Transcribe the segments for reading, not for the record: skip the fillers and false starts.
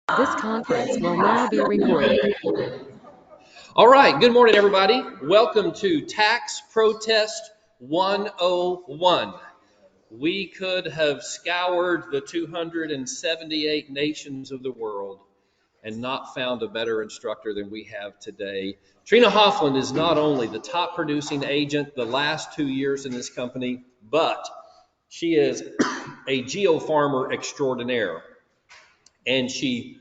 This conference will now be recorded. All right, good morning, everybody. Welcome to Tax Protest 101. We could have scoured the 278 nations of the world and not found a better instructor than we have today. Trina Hoffland is not only the top producing agent the last 2 years in this company, but she is a geofarmer extraordinaire. And she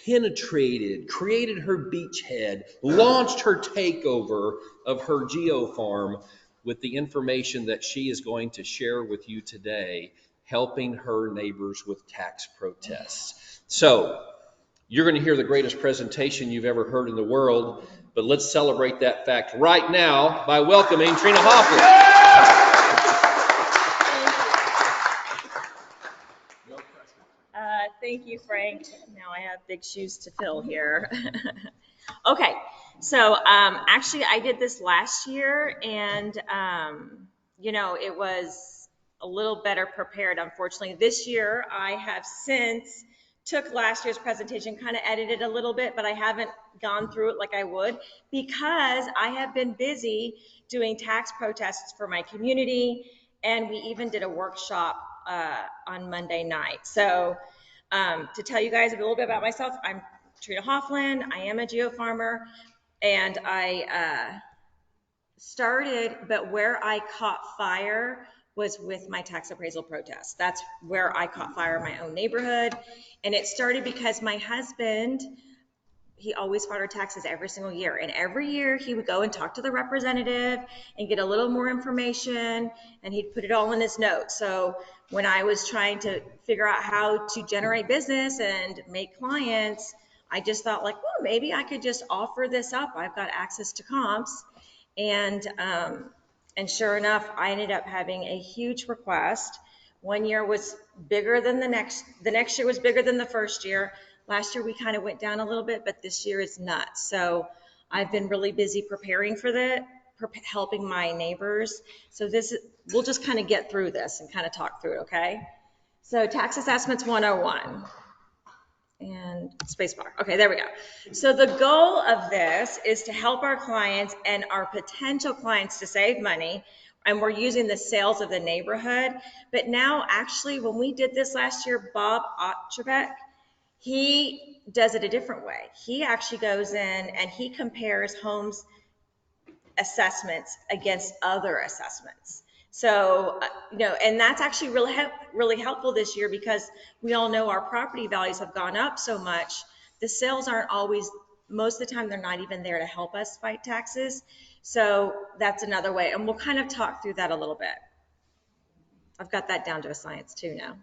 created her beachhead, launched her takeover of her geofarm with the information that she is going to share with you today, helping her neighbors with tax protests. So, you're going to hear the greatest presentation you've ever heard in the world, but let's celebrate that fact right now by welcoming Trina Hoffman. Thank you, Frank. Now I have big shoes to fill here. Okay, so actually I did this last year, and it was a little better prepared. Unfortunately, this year I have since took last year's presentation, kind of edited a little bit, but I haven't gone through it like I would because I have been busy doing tax protests for my community, and we even did a workshop on Monday night. So to tell you guys a little bit about myself, I'm Trina Hoffland. I am a geofarmer, and I started, but where I caught fire was with my tax appraisal protest. That's where I caught fire in my own neighborhood. And it started because my husband, he always filed our taxes every single year. And every year he would go and talk to the representative and get a little more information, and he'd put it all in his notes. So when I was trying to figure out how to generate business and make clients, I just thought like, well, maybe I could just offer this up. I've got access to comps. And sure enough, I ended up having a huge request. One year was bigger than the next year was bigger than the first year. Last year we kind of went down a little bit, but this year is nuts. So I've been really busy preparing for that, helping my neighbors. So we'll just kind of get through this and kind of talk through it, okay? So Tax Assessments 101. And spacebar. Okay, there we go. So the goal of this is to help our clients and our potential clients to save money. And we're using the sales of the neighborhood. But now, actually, when we did this last year, Bob Ottrebeck, he does it a different way. He actually goes in and he compares homes assessments against other assessments. So, and that's actually really helpful this year because we all know our property values have gone up so much. The sales aren't always, most of the time, they're not even there to help us fight taxes. So that's another way. And we'll kind of talk through that a little bit. I've got that down to a science too now.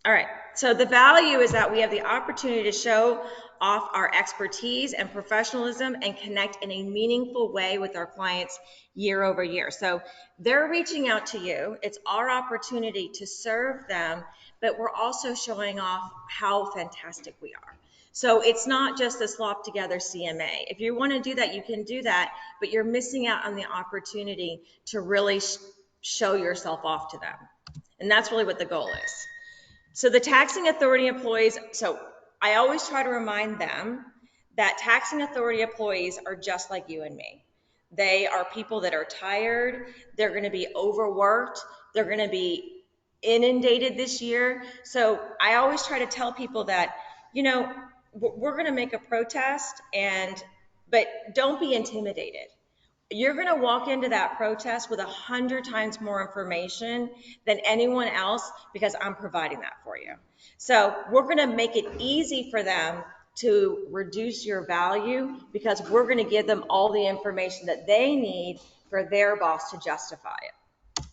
All right, so the value is that we have the opportunity to show off our expertise and professionalism and connect in a meaningful way with our clients year over year. So they're reaching out to you. It's our opportunity to serve them, but we're also showing off how fantastic we are. So it's not just a slop together CMA. If you want to do that, you can do that, but you're missing out on the opportunity to really show yourself off to them. And that's really what the goal is. So the taxing authority employees, so I always try to remind them that taxing authority employees are just like you and me. They are people that are tired. They're going to be overworked. They're going to be inundated this year. So I always try to tell people that, we're going to make a protest, but don't be intimidated. You're going to walk into that protest with 100 times more information than anyone else because I'm providing that for you. So we're going to make it easy for them to reduce your value because we're going to give them all the information that they need for their boss to justify it.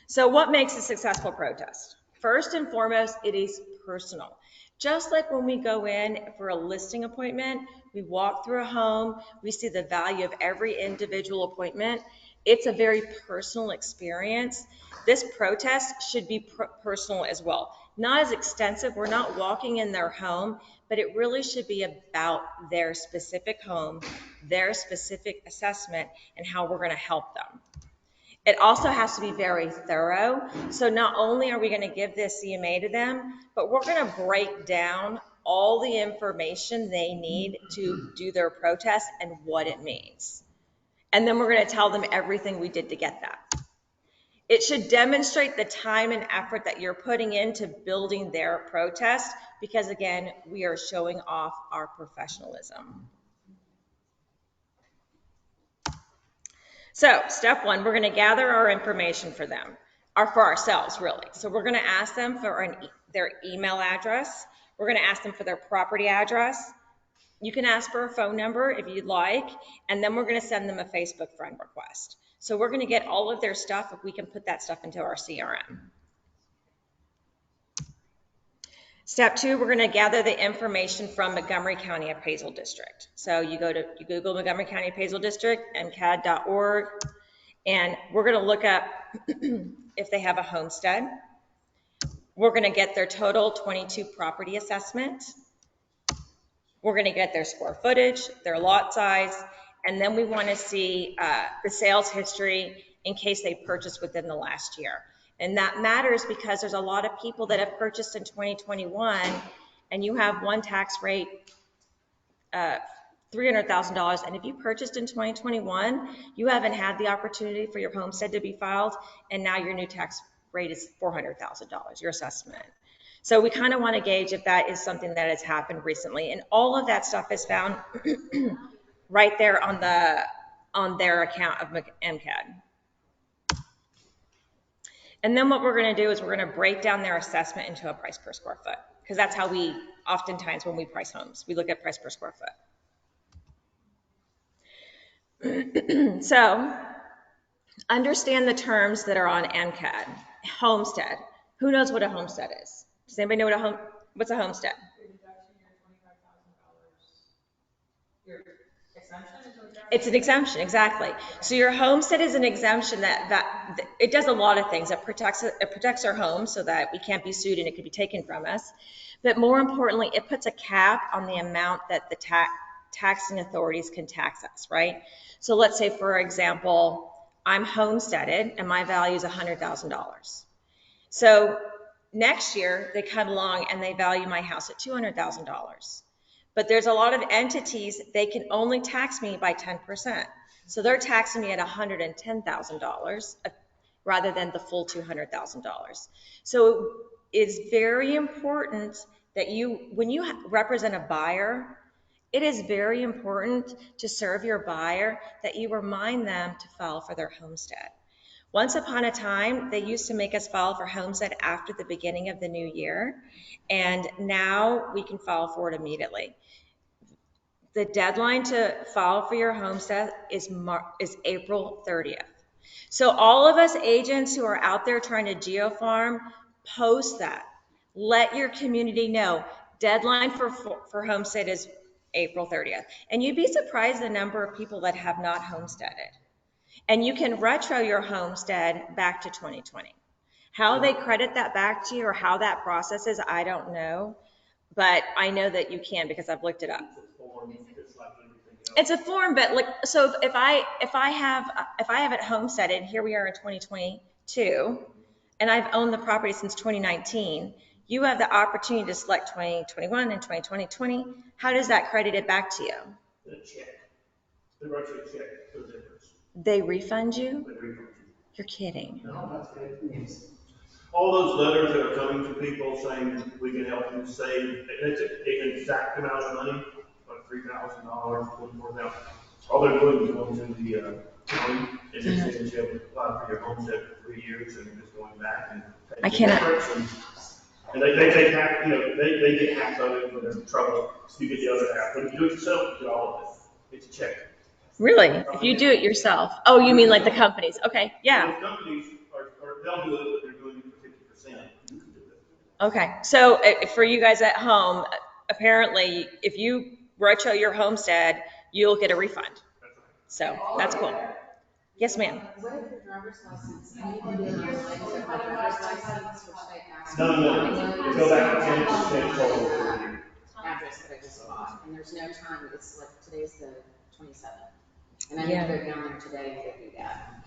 So what makes a successful protest? First and foremost, it is personal. Just like when we go in for a listing appointment, we walk through a home, we see the value of every individual appointment. It's a very personal experience. This protest should be personal as well. Not as extensive, we're not walking in their home, but it really should be about their specific home, their specific assessment, and how we're going to help them. It also has to be very thorough. So not only are we going to give this CMA to them, but we're going to break down all the information they need to do their protest and what it means. And then we're going to tell them everything we did to get that. It should demonstrate the time and effort that you're putting into building their protest, because again, we are showing off our professionalism. So step one, we're going to gather our information for them, or for ourselves really. So we're going to ask them for their email address. We're going to ask them for their property address. You can ask for a phone number if you'd like, and then we're going to send them a Facebook friend request. So we're going to get all of their stuff if we can put that stuff into our CRM. Step two, we're going to gather the information from Montgomery County Appraisal District. So you Google Montgomery County Appraisal District, mcad.org, and we're going to look up if they have a homestead. We're going to get their total 22 property assessment. We're going to get their square footage, their lot size, and then we want to see the sales history in case they purchased within the last year. And that matters because there's a lot of people that have purchased in 2021, and you have one tax rate, $300,000. And if you purchased in 2021, you haven't had the opportunity for your homestead to be filed, and now your new tax rate is $400,000, your assessment. So we kind of want to gauge if that is something that has happened recently. And all of that stuff is found right there on their account of MCAD. And then what we're going to do is we're going to break down their assessment into a price per square foot, because that's how we oftentimes, when we price homes, we look at price per square foot. So understand the terms that are on MCAD. Homestead. Who knows what a homestead is? Does anybody know what's a homestead? It's an exemption, exactly. So your homestead is an exemption that it does a lot of things. It protects our home so that we can't be sued and it could be taken from us. But more importantly, it puts a cap on the amount that the taxing authorities can tax us, right? So let's say, for example, I'm homesteaded and my value is $100,000. So next year they come along and they value my house at $200,000. But there's a lot of entities, they can only tax me by 10%. So they're taxing me at $110,000 rather than the full $200,000. So it's very important that when you represent a buyer, it is very important to serve your buyer that you remind them to file for their homestead. Once upon a time, they used to make us file for homestead after the beginning of the new year, and now we can file for it immediately. The deadline to file for your homestead is April 30th. So all of us agents who are out there trying to geofarm, post that. Let your community know. Deadline for homestead is April 30th. And you'd be surprised the number of people that have not homesteaded. And you can retro your homestead back to 2020. How they credit that back to you or how that process is, I don't know. But I know that you can because I've looked it up. It's a form, but like, so if I have it homesteaded, here we are in 2022, and I've owned the property since 2019, you have the opportunity to select 2021 and 2020. How does that credit it back to you? The check. The retro check for the difference. They refund you? They refund you. You're kidding. No, that's fake news. All those letters that are coming to people saying we can help you save, it's an exact amount of money, like $3,000, $24,000. All they're doing is going to the county and they're saying you have to apply for your homestead for 3 years and you're just going back and I cannot. And they take half, they get half of it for their trouble. So you get the other half. But if you do it yourself, you get all of it. It's a check. Really? If you do it yourself? Oh, you mean like the companies? Okay, yeah. Those companies they'll do it, but they're doing it for 50%. You can do it. Okay, so for you guys at home, apparently, if you retro your homestead, you'll get a refund. So that's cool. Yes, ma'am. What if your driver's license, I need to do my driver's license, which they asked. No. Go back to 10% total. Address that I just bought, and there's no time, it's like, today's the 27th. And I need to go down there today and go do that.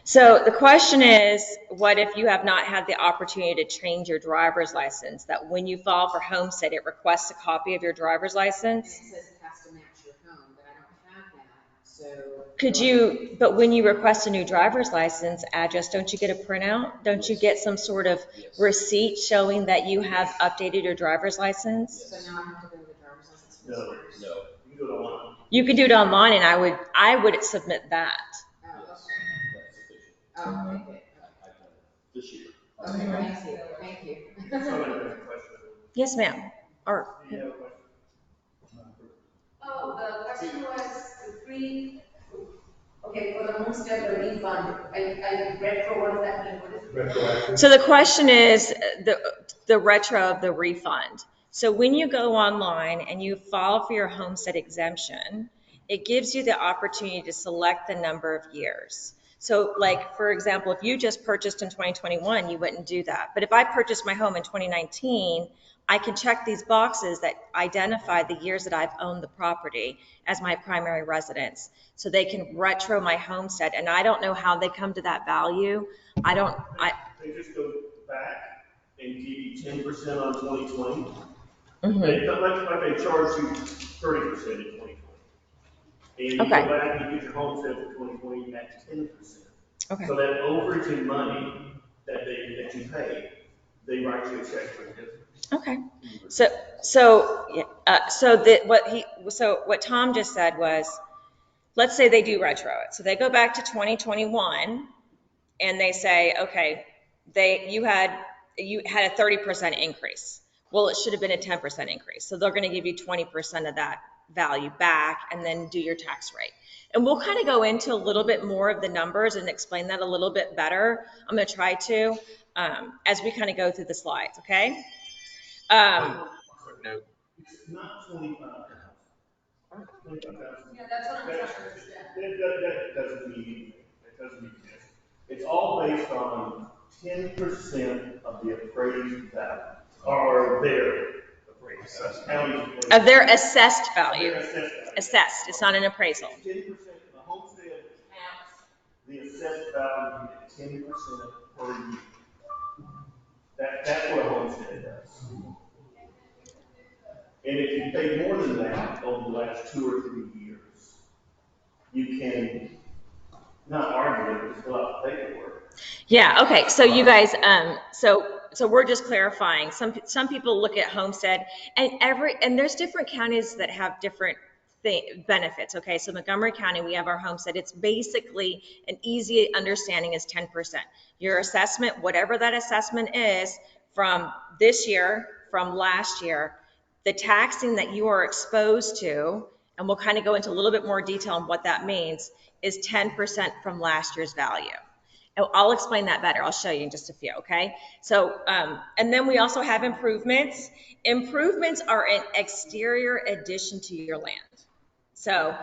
So the question is, what if you have not had the opportunity to change your driver's license? That when you file for homestead, it requests a copy of your driver's And license? it says it has to match your home, but I don't have that, so. Could you, but when you request a new driver's license address, don't you get a printout? Don't you get some sort of receipt showing that you have updated your driver's license? So now I have to go to the driver's license. No, No. you can do it online. You can do it online, and I would submit that. Oh, okay. That's sufficient. Oh, okay, good. I've done it this year. Okay, thank you. Somebody has a question. Yes, ma'am. Or, Do you have a question? Oh, the question was okay, for the homestead, the refund, I retro, what does that mean? What is it? Retroactive. so the question is the retro of the refund. So when you go online and you file for your homestead exemption, it gives you the opportunity to select the number of years. So like, for example, if you just purchased in 2021, you wouldn't do that. But if I purchased my home in 2019, I can check these boxes that identify the years that I've owned the property as my primary residence. So they can retro my homestead, and I don't know how they come to that value. They just go back and give you 10% on 2020. They, like they charge you 30% in 2020. And you Okay. go back and you get your homestead for 2020 at 10%. Okay. So that overage in money that you pay, they write you a check for the difference. Okay. So what Tom just said was, let's say they do retro it. So they go back to 2021 and they say, okay, you had a 30% increase. Well, it should have been a 10% increase. So they're going to give you 20% of that value back and then do your tax rate. And we'll kind of go into a little bit more of the numbers and explain that a little bit better. I'm going to try to as we kind of go through the slides, okay? Footnote. It's not 25,000. 25,000. Yeah, that's what I'm trying to understand. That doesn't mean anything. That doesn't exist. It's all based on 10% of the appraised value, or their appraised value. Of their assessed value. Their assessed value. Assessed. It's not an appraisal. 10%, the homestead caps the assessed value at 10% per year. That's what a homestead does. And if you pay more than that over the last 2 or 3 years, you can not argue it, just fill out the paperwork. Yeah, okay. So you guys, so we're just clarifying. Some people look at homestead and there's different counties that have different benefits. Okay, so Montgomery County, we have our homestead. It's basically an easy understanding is 10%. Your assessment, whatever that assessment is from this year, from last year, the taxing that you are exposed to, and we'll kind of go into a little bit more detail on what that means, is 10% from last year's value. And I'll explain that better. I'll show you in just a few, okay? So, and then we also have improvements. Improvements are an exterior addition to your land. So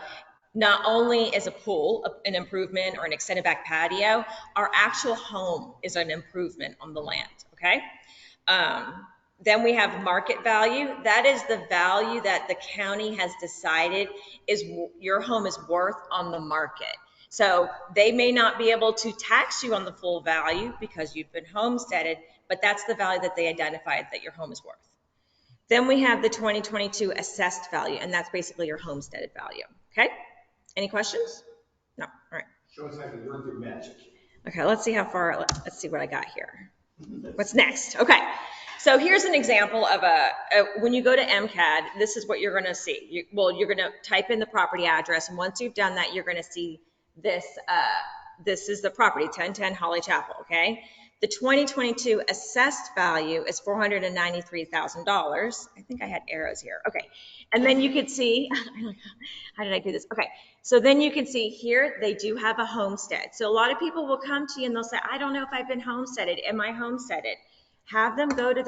not only is a pool an improvement or an extended back patio, our actual home is an improvement on the land, okay? Then we have market value. That is the value that the county has decided is your home is worth on the market. So they may not be able to tax you on the full value because you've been homesteaded, but that's the value that they identified that your home is worth. Then we have the 2022 assessed value, and that's basically your homesteaded value. Okay? Any questions? No. All right. Show us how to work through magic. Okay, let's see how far, let's see what I got here. What's next? Okay. So here's an example of when you go to MCAD, this is what you're going to see. You're going to type in the property address, and once you've done that, you're going to see this. This is the property, 1010 Holly Chapel, okay? The 2022 assessed value is $493,000. I think I had arrows here. Okay. And then you could see, how did I do this? Okay. So then you can see here, they do have a homestead. So a lot of people will come to you and they'll say, I don't know if I've been homesteaded. Am I homesteaded? Have them go to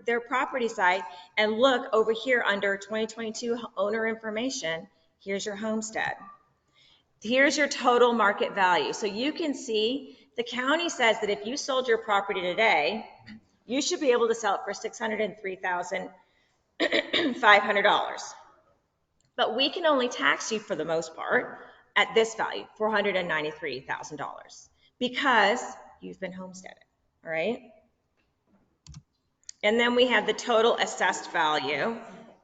their property site and look over here under 2022 owner information. Here's your homestead. Here's your total market value. So you can see the county says that if you sold your property today, you should be able to sell it for $603,500. But we can only tax you for the most part at this value, $493,000. because you've been homesteaded, all right? And then we have the total assessed value,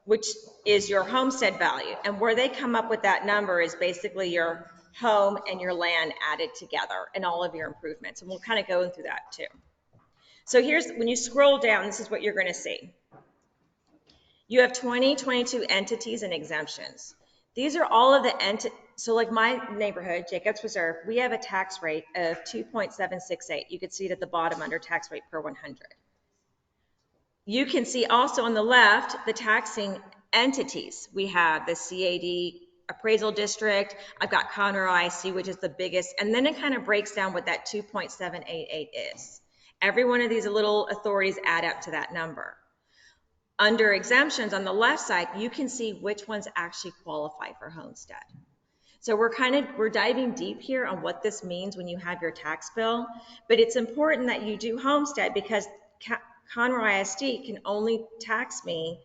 which is your homestead value. And where they come up with that number is basically your home and your land added together and all of your improvements. And we'll kind of go through that too. So here's, when you scroll down, this is what you're going to see. You have 2022 entities and exemptions. These are all of the entities. So like my neighborhood, Jacobs Reserve, we have a tax rate of 2.768. You can see it at the bottom under tax rate per 100. You can see also on the left, the taxing entities. We have the CAD Appraisal District. I've got Conroe IC, which is the biggest. And then it kind of breaks down what that 2.788 is. Every one of these little authorities add up to that number. Under exemptions on the left side, you can see which ones actually qualify for homestead. So we're diving deep here on what this means when you have your tax bill, but it's important that you do homestead because Conroe ISD can only tax me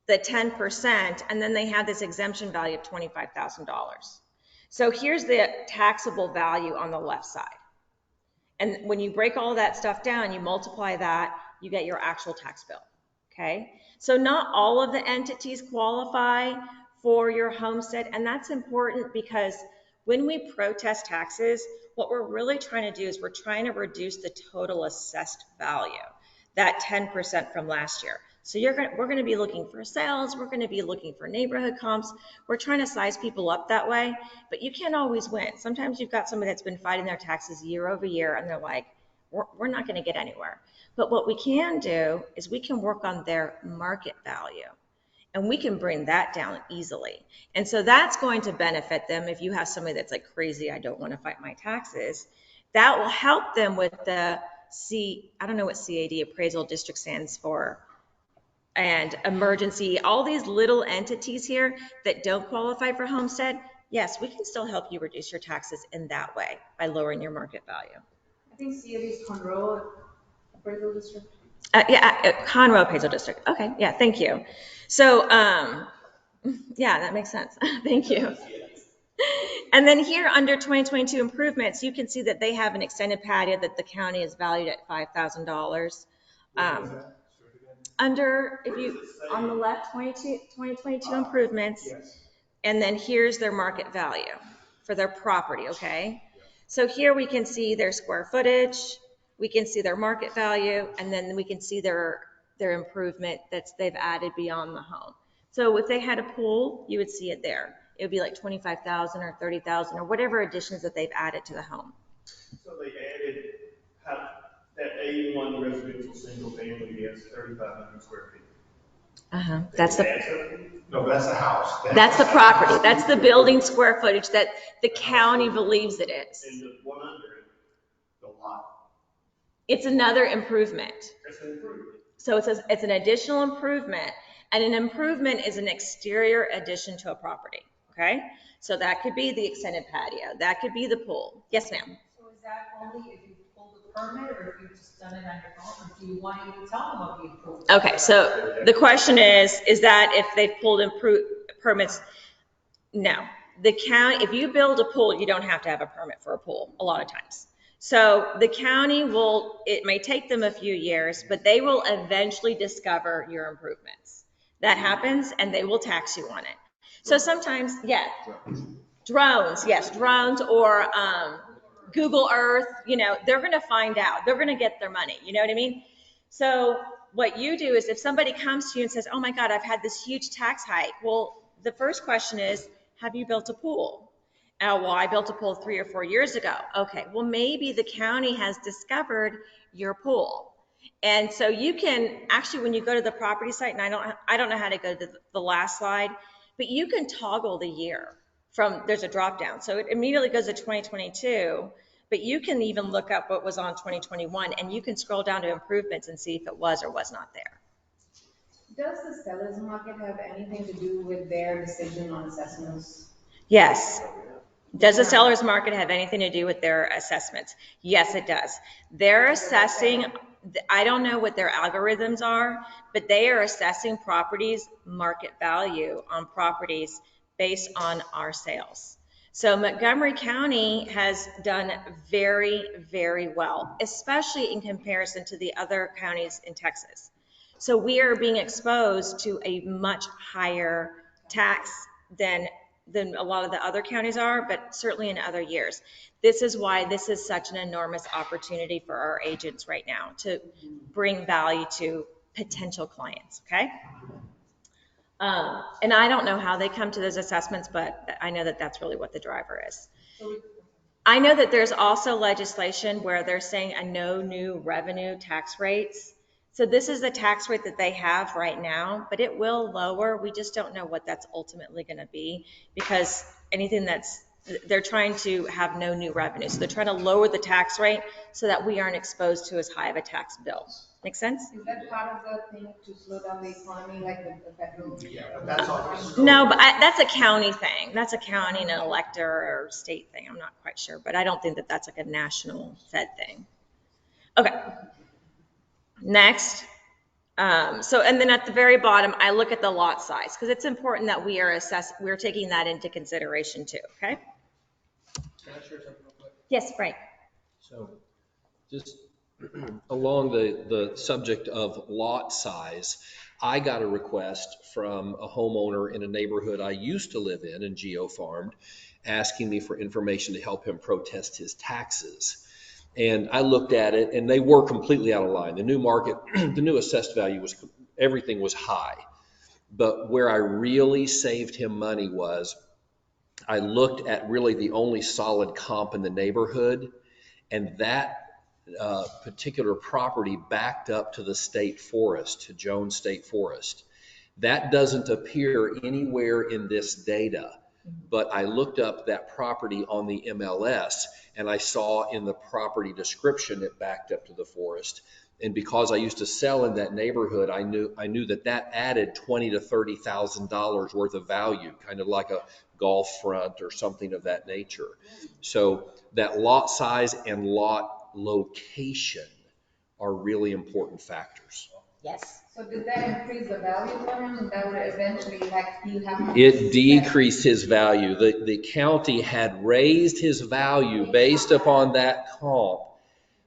the 10%, and then they have this exemption value of $25,000. So here's the taxable value on the left side. And when you break all that stuff down, you multiply that, you get your actual tax bill, okay? So not all of the entities qualify for your homestead, and that's important because when we protest taxes, what we're really trying to do is we're trying to reduce the total assessed value, that 10% from last year. So we're going to be looking for sales, we're going to be looking for neighborhood comps, we're trying to size people up that way, but you can't always win. Sometimes you've got somebody that's been fighting their taxes year over year and they're like, we're not going to get anywhere. But what we can do is we can work on their market value and we can bring that down easily. And so that's going to benefit them. If you have somebody that's like crazy, I don't want to fight my taxes, that will help them with the I don't know what CAD Appraisal District stands for, and emergency, all these little entities here that don't qualify for homestead. Yes, we can still help you reduce your taxes in that way by lowering your market value. I think CAD is Conroe Appraisal District. Conroe Appraisal District. Okay, yeah, thank you. So, yeah, that makes sense. Thank you. And then here under 2022 improvements, you can see that they have an extended patio that the county is valued at $5,000. Under, on the left, 2022 improvements, Yes. and then here's their market value for their property, okay? So here we can see their square footage, we can see their market value, and then we can see their improvement that they've added beyond the home. So if they had a pool, you would see it there. It would be like 25,000 or 30,000 or whatever additions that they've added to the home. So they added, that A1 residential single family is 3,500 square feet. That's the No, that's the house. That's the property. That's the building square footage that the county believes it is. And the 100, The lot. It's another improvement. that's an improvement. So it's an additional improvement, and an improvement is an exterior addition to a property, okay? So that could be the extended patio. That could be the pool. Yes, ma'am. So is that only if you pulled the permit or if you've just done it on your own, or do you want to tell them what you approved? Okay, so the question is that if they've pulled permits? No. The county, if you build a pool, you don't have to have a permit for a pool a lot of times. So the county it may take them a few years, but they will eventually discover your improvements. That happens and they will tax you on it. So sometimes, yeah, drones or Google Earth, they're going to find out. They're going to get their money. You know what I mean? So what you do is if somebody comes to you and says, oh my God, I've had this huge tax hike. Well, the first question is, have you built a pool? Well, I built a pool 3 or 4 years ago. Okay, well, maybe the county has discovered your pool. And so you can actually, when you go to the property site, and I don't know how to go to the last slide, but you can toggle the year there's a drop down. So it immediately goes to 2022, but you can even look up what was on 2021 and you can scroll down to improvements and see if it was or was not there. Does the seller's market have anything to do with their decision on assessments? Yes. Does the seller's market have anything to do with their assessments? Yes, it does. They're assessing, I don't know what their algorithms are, but they are assessing properties' market value on properties based on our sales. So Montgomery County has done very, very well, especially in comparison to the other counties in Texas. So we are being exposed to a much higher tax than a lot of the other counties are, but certainly in other years. This is why this is such an enormous opportunity for our agents right now to bring value to potential clients, okay? And I don't know how they come to those assessments, but I know that that's really what the driver is. I know that there's also legislation where they're saying a no new revenue tax rates. So this is the tax rate that they have right now, but it will lower. We just don't know what that's ultimately going to be, because they're trying to have no new revenue. So they're trying to lower the tax rate so that we aren't exposed to as high of a tax bill. Make sense? Is that part of the thing to slow down the economy, like the federal? Yeah, but that's all. No, but that's a county thing. That's a county and an elector or state thing. I'm not quite sure, but I don't think that that's like a national Fed thing. Okay. Next. And then at the very bottom, I look at the lot size, because it's important that we're taking that into consideration too. Okay. Can I share something real quick? Yes, Frank. So just along the subject of lot size, I got a request from a homeowner in a neighborhood I used to live in geo-farmed, asking me for information to help him protest his taxes. And I looked at it, and they were completely out of line. The new market, the new assessed value everything was high. But where I really saved him money was, I looked at really the only solid comp in the neighborhood, and that particular property backed up to the state forest, to Jones State Forest. That doesn't appear anywhere in this data, but I looked up that property on the MLS, and I saw in the property description it backed up to the forest. And because I used to sell in that neighborhood, I knew that added $20,000 to $30,000 worth of value, kind of like a golf front or something of that nature. So that lot size and lot location are really important factors. Yes. So did that increase the value for him? That would eventually, like, you have to. It decreased his value. The county had raised his value based upon that comp.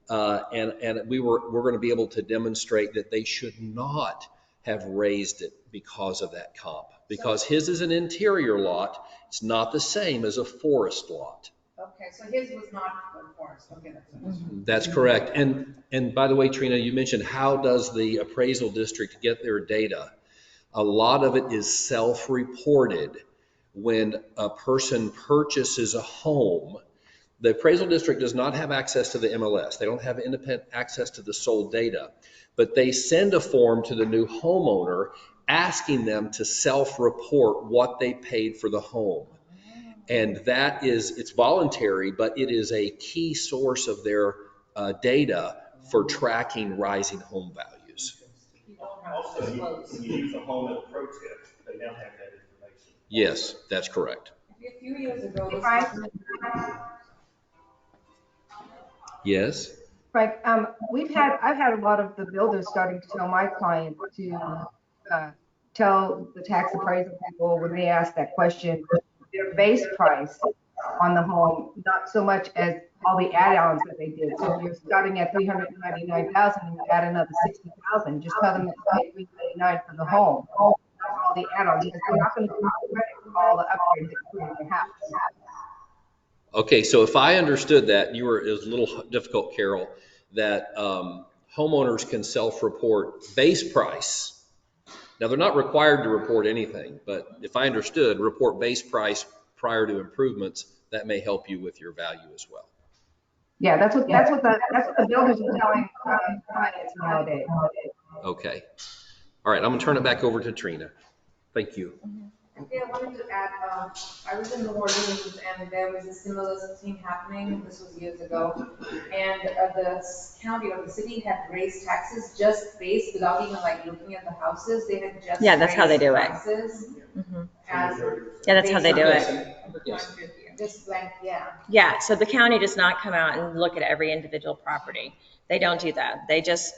And we're going to be able to demonstrate that they should not have raised it because of that comp. Because his is an interior lot. It's not the same as a forest lot. Okay, so his was not for forest. Okay, That's correct. And by the way, Trina, you mentioned, how does the appraisal district get their data? A lot of it is self-reported. When a person purchases a home, the appraisal district does not have access to the MLS. They don't have independent access to the sold data, but they send a form to the new homeowner asking them to self-report what they paid for the home. And it's voluntary, but it is a key source of their data for tracking rising home values. Also, when you use a home as a pro tip, they now have that information. Yes, that's correct. a few years ago, this Frank, Yes. Frank, I've had a lot of the builders starting to tell my clients to tell the tax appraisal people when they ask that question, their base price on the home, not so much as all the add-ons that they did. So if you're starting at $399,000 and you add another $60,000, just tell them it's $399 for the home. Not all the add-ons, because they're not going to do credit for all the upgrades that you put in your house. Okay, so if I understood that, it was a little difficult, Carol, that homeowners can self-report base price. Now, they're not required to report anything, but if I understood, report base price prior to improvements, that may help you with your value as well. Yeah, that's what the builders are telling clients nowadays. Okay. All right, I'm gonna turn it back over to Trina. Thank you. Okay, I wanted to add, I was in New Orleans and there was a similar thing happening. This was years ago. And the county or the city had raised taxes just based without even like looking at the houses. They had just Yeah, that's how they do it. prices Mhm. as Yeah, that's how they do it. just like, yeah. Yeah, so the county does not come out and look at every individual property. They don't do that. They just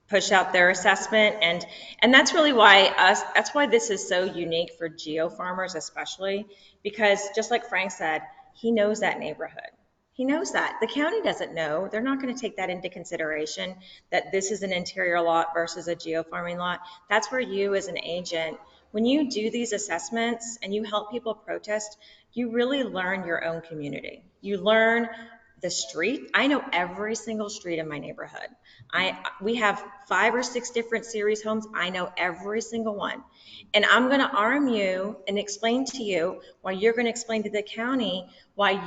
push out their assessment, and that's really why that's why this is so unique for geo farmers, especially because just like Frank said, he knows that neighborhood. He knows that. The county doesn't know. They're not going to take that into consideration, that this is an interior lot versus a geo farming lot. That's where you as an agent, when you do these assessments and you help people protest, you really learn your own community. You learn the street. I know every single street in my neighborhood. We have 5 or 6 different series homes. I know every single one. And I'm going to arm you and explain to you why you're going to explain to the county why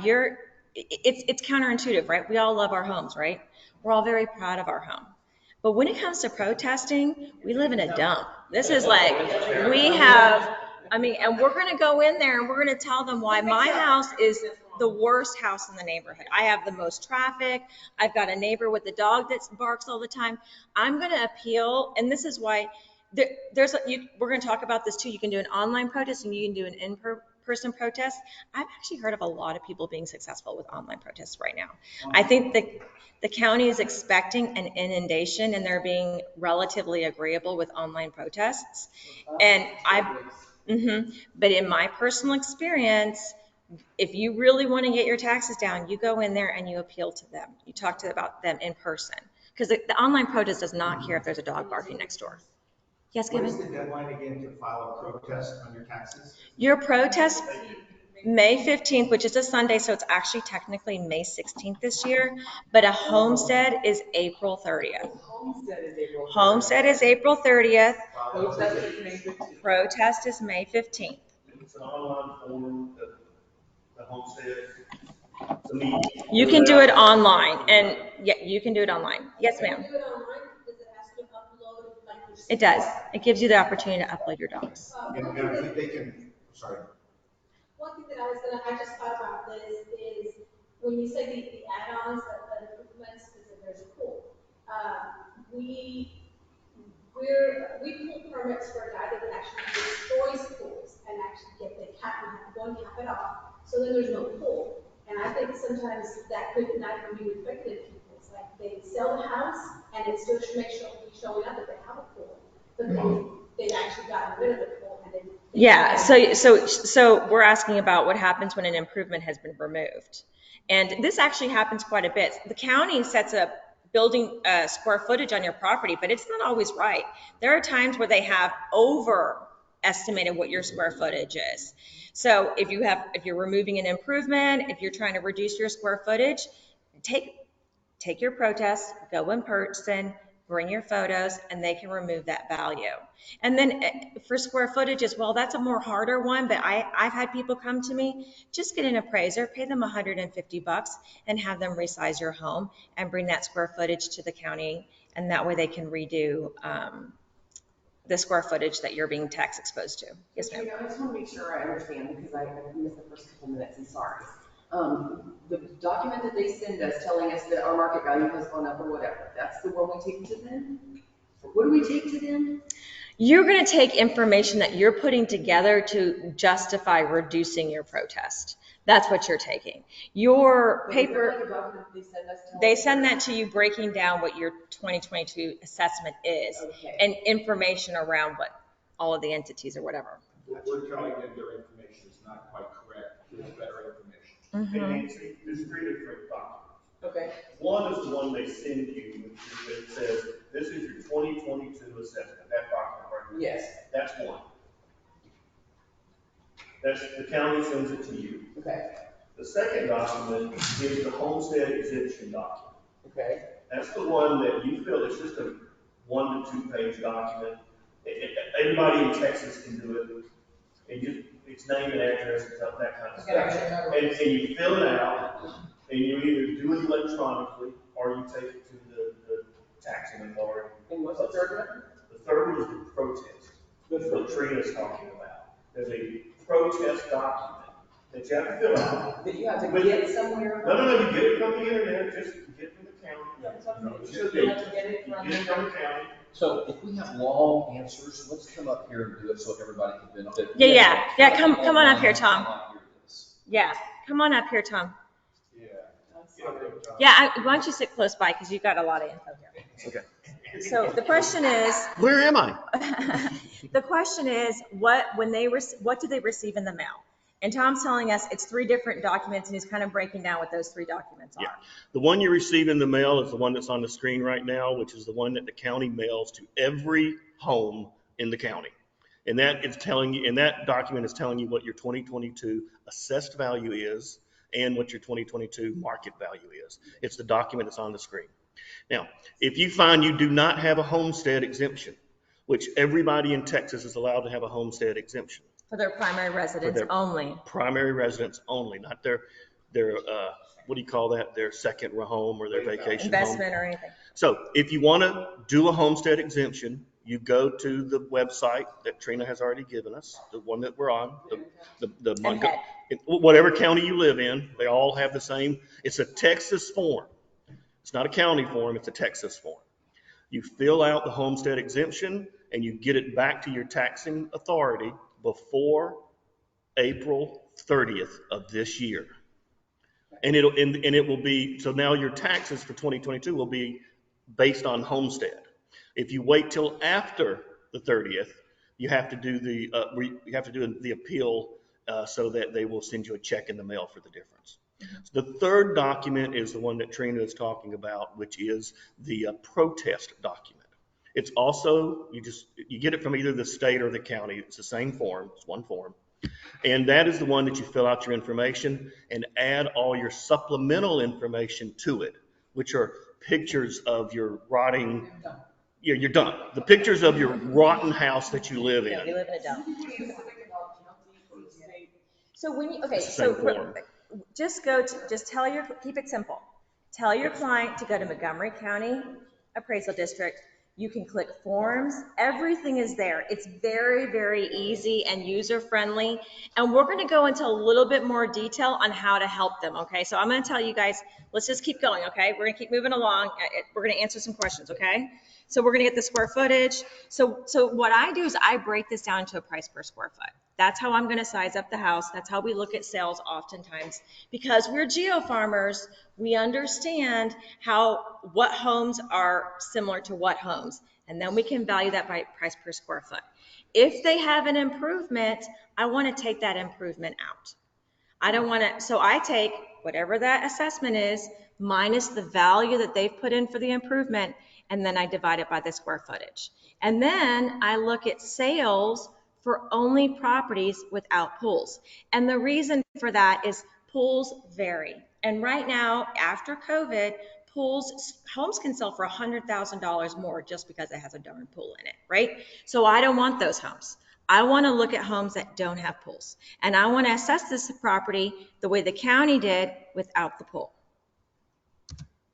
it's counterintuitive, right? We all love our homes, right? We're all very proud of our home. But when it comes to protesting, we live in a dump. This is like, and we're going to go in there and we're going to tell them why my house is the worst house in the neighborhood. I have the most traffic. I've got a neighbor with a dog that barks all the time. I'm going to appeal, and this is why we're going to talk about this too. You can do an online protest and you can do an in-person protest. I've actually heard of a lot of people being successful with online protests right now. I think the county is expecting an inundation and they're being relatively agreeable with online protests. And but in my personal experience, if you really want to get your taxes down, you go in there and you appeal to them. You talk about them in person. Because the online protest does not care if there's a dog barking next door. Yes, What Kevin? is the deadline again to file a protest on your taxes? Your protest, May 15th, which is a Sunday, so it's actually technically May 16th this year, but a homestead is April 30th. Homestead is April 30th. Protest is May 15th. It's an online form, the homestead. It's a meeting. You can do it online, and yeah, you can do it online. Yes, ma'am. It does. It gives you the opportunity to upload your docs. And I think they can, sorry. One thing that I just thought about this is when you say the add-ons, the improvements, because there's a pool. We pull permits for a guy that actually destroys pools and actually get the cap, we have to go and cap it off. So then there's no pool. And I think sometimes that could not even be reflected in people. It's like they sell the house and it still should make sure he's showing up that they have a pool. But they've actually gotten rid of the pool and then. Yeah, so we're asking about what happens when an improvement has been removed. And this actually happens quite a bit. The county sets a building square footage on your property, but it's not always right. There are times where they have overestimated what your square footage is. So if you're removing an improvement, if you're trying to reduce your square footage, take your protest, go in person, bring your photos, and they can remove that value. And then for square footage as well, that's a more harder one, but I've had people come to me, just get an appraiser, pay them $150 and have them resize your home and bring that square footage to the county, and that way they can redo the square footage that you're being tax exposed to. Yes, ma'am. I just want to make sure I understand because I missed the first couple minutes and sorry. The document that they send us telling us that our market value has gone up or whatever, that's the one we take to them? What do we take to them? You're going to take information that you're putting together to justify reducing your protest. That's what you're taking. Your paper, they send that to you breaking down what your 2022 assessment is, okay, and information around what all of the entities or whatever. We're telling them their information is not quite correct. There's better information. And there's 3 different documents. Okay. One is the one they send you, which says, this is your 2022 assessment, that document right there. Yes. That's one. That's, the county sends it to you. Okay. The second document is the Homestead Exemption document. Okay. That's the one that you feel it's just a 1 to 2 page document. Everybody in Texas can do it. It's name and address and stuff, that kind of stuff. And you fill it out, and you either do it electronically or you take it to the taxing authority. And what's the third one? The third one is the protest. That's what Trina's talking about. There's a protest document that you have to fill out. That you have to get somewhere? No, you get it from the internet, just get it from the county. So you have to get it from the county. So if we have long answers, let's come up here and do it so everybody can benefit. Yeah. Come on up here, Tom. Yeah, come on up here, Tom. Yeah, why don't you sit close by because you've got a lot of info here. Okay. So the question is, Where am I? the question is, what do they receive in the mail? And Tom's telling us it's 3 different documents, and he's kind of breaking down what those 3 documents are. Yeah. The one you receive in the mail is the one that's on the screen right now, which is the one that the county mails to every home in the county. And that is telling you, and that document is telling you what your 2022 assessed value is and what your 2022 market value is. It's the document that's on the screen. Now, if you find you do not have a homestead exemption, which everybody in Texas is allowed to have a homestead exemption. For their primary residence only. Primary residence only, not their what do you call that? Their second home or their vacation investment home. or anything. So if you want to do a homestead exemption, you go to the website that Trina has already given us, the one that we're on, whatever county you live in, they all have the same. It's a Texas form. It's not a county form, it's a Texas form. You fill out the homestead exemption and you get it back to your taxing authority before April 30th of this year. And it will be, so now your taxes for 2022 will be based on homestead. If you wait till after the 30th, you have to do the appeal so that they will send you a check in the mail for the difference. So the third document is the one that Trina is talking about, which is the protest document. It's also, you get it from either the state or the county. It's the same form, it's one form. And that is the one that you fill out your information and add all your supplemental information to it, which are pictures of your rotting, you're done. The pictures of your rotten house that you live in. Yeah, we live in a dump. So when you, keep it simple. Tell your client to go to Montgomery County Appraisal District. You can click forms. Everything is there. It's very, very easy and user-friendly. And we're going to go into a little bit more detail on how to help them, okay? So I'm going to tell you guys, let's just keep going, okay? We're going to keep moving along. We're going to answer some questions, okay? So we're going to get the square footage. So what I do is I break this down to a price per square foot. That's how I'm going to size up the house. That's how we look at sales oftentimes. Because we're geo-farmers, we understand what homes are similar to what homes. And then we can value that by price per square foot. If they have an improvement, I want to take that improvement out. I don't want to, so I take whatever that assessment is minus the value that they've put in for the improvement, and then I divide it by the square footage. And then I look at sales for only properties without pools. And the reason for that is pools vary. And right now, after COVID, homes can sell for $100,000 more just because it has a darn pool in it, right? So I don't want those homes. I want to look at homes that don't have pools. And I want to assess this property the way the county did without the pool.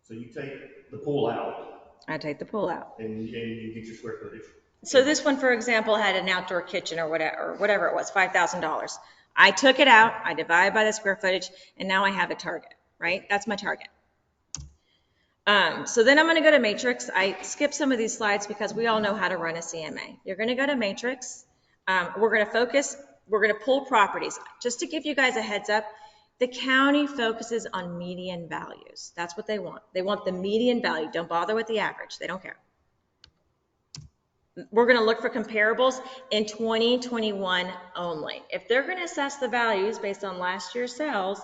So you take the pool out. I take the pool out. And you get your square footage. So this one, for example, had an outdoor kitchen or whatever it was, $5,000. I took it out, I divided by the square footage, and now I have a target, right? That's my target. So then I'm going to go to Matrix. I skipped some of these slides because we all know how to run a CMA. You're going to go to Matrix. We're going to pull properties. Just to give you guys a heads up, the county focuses on median values. That's what they want. They want the median value. Don't bother with the average. They don't care. We're going to look for comparables in 2021 only. If they're going to assess the values based on last year's sales,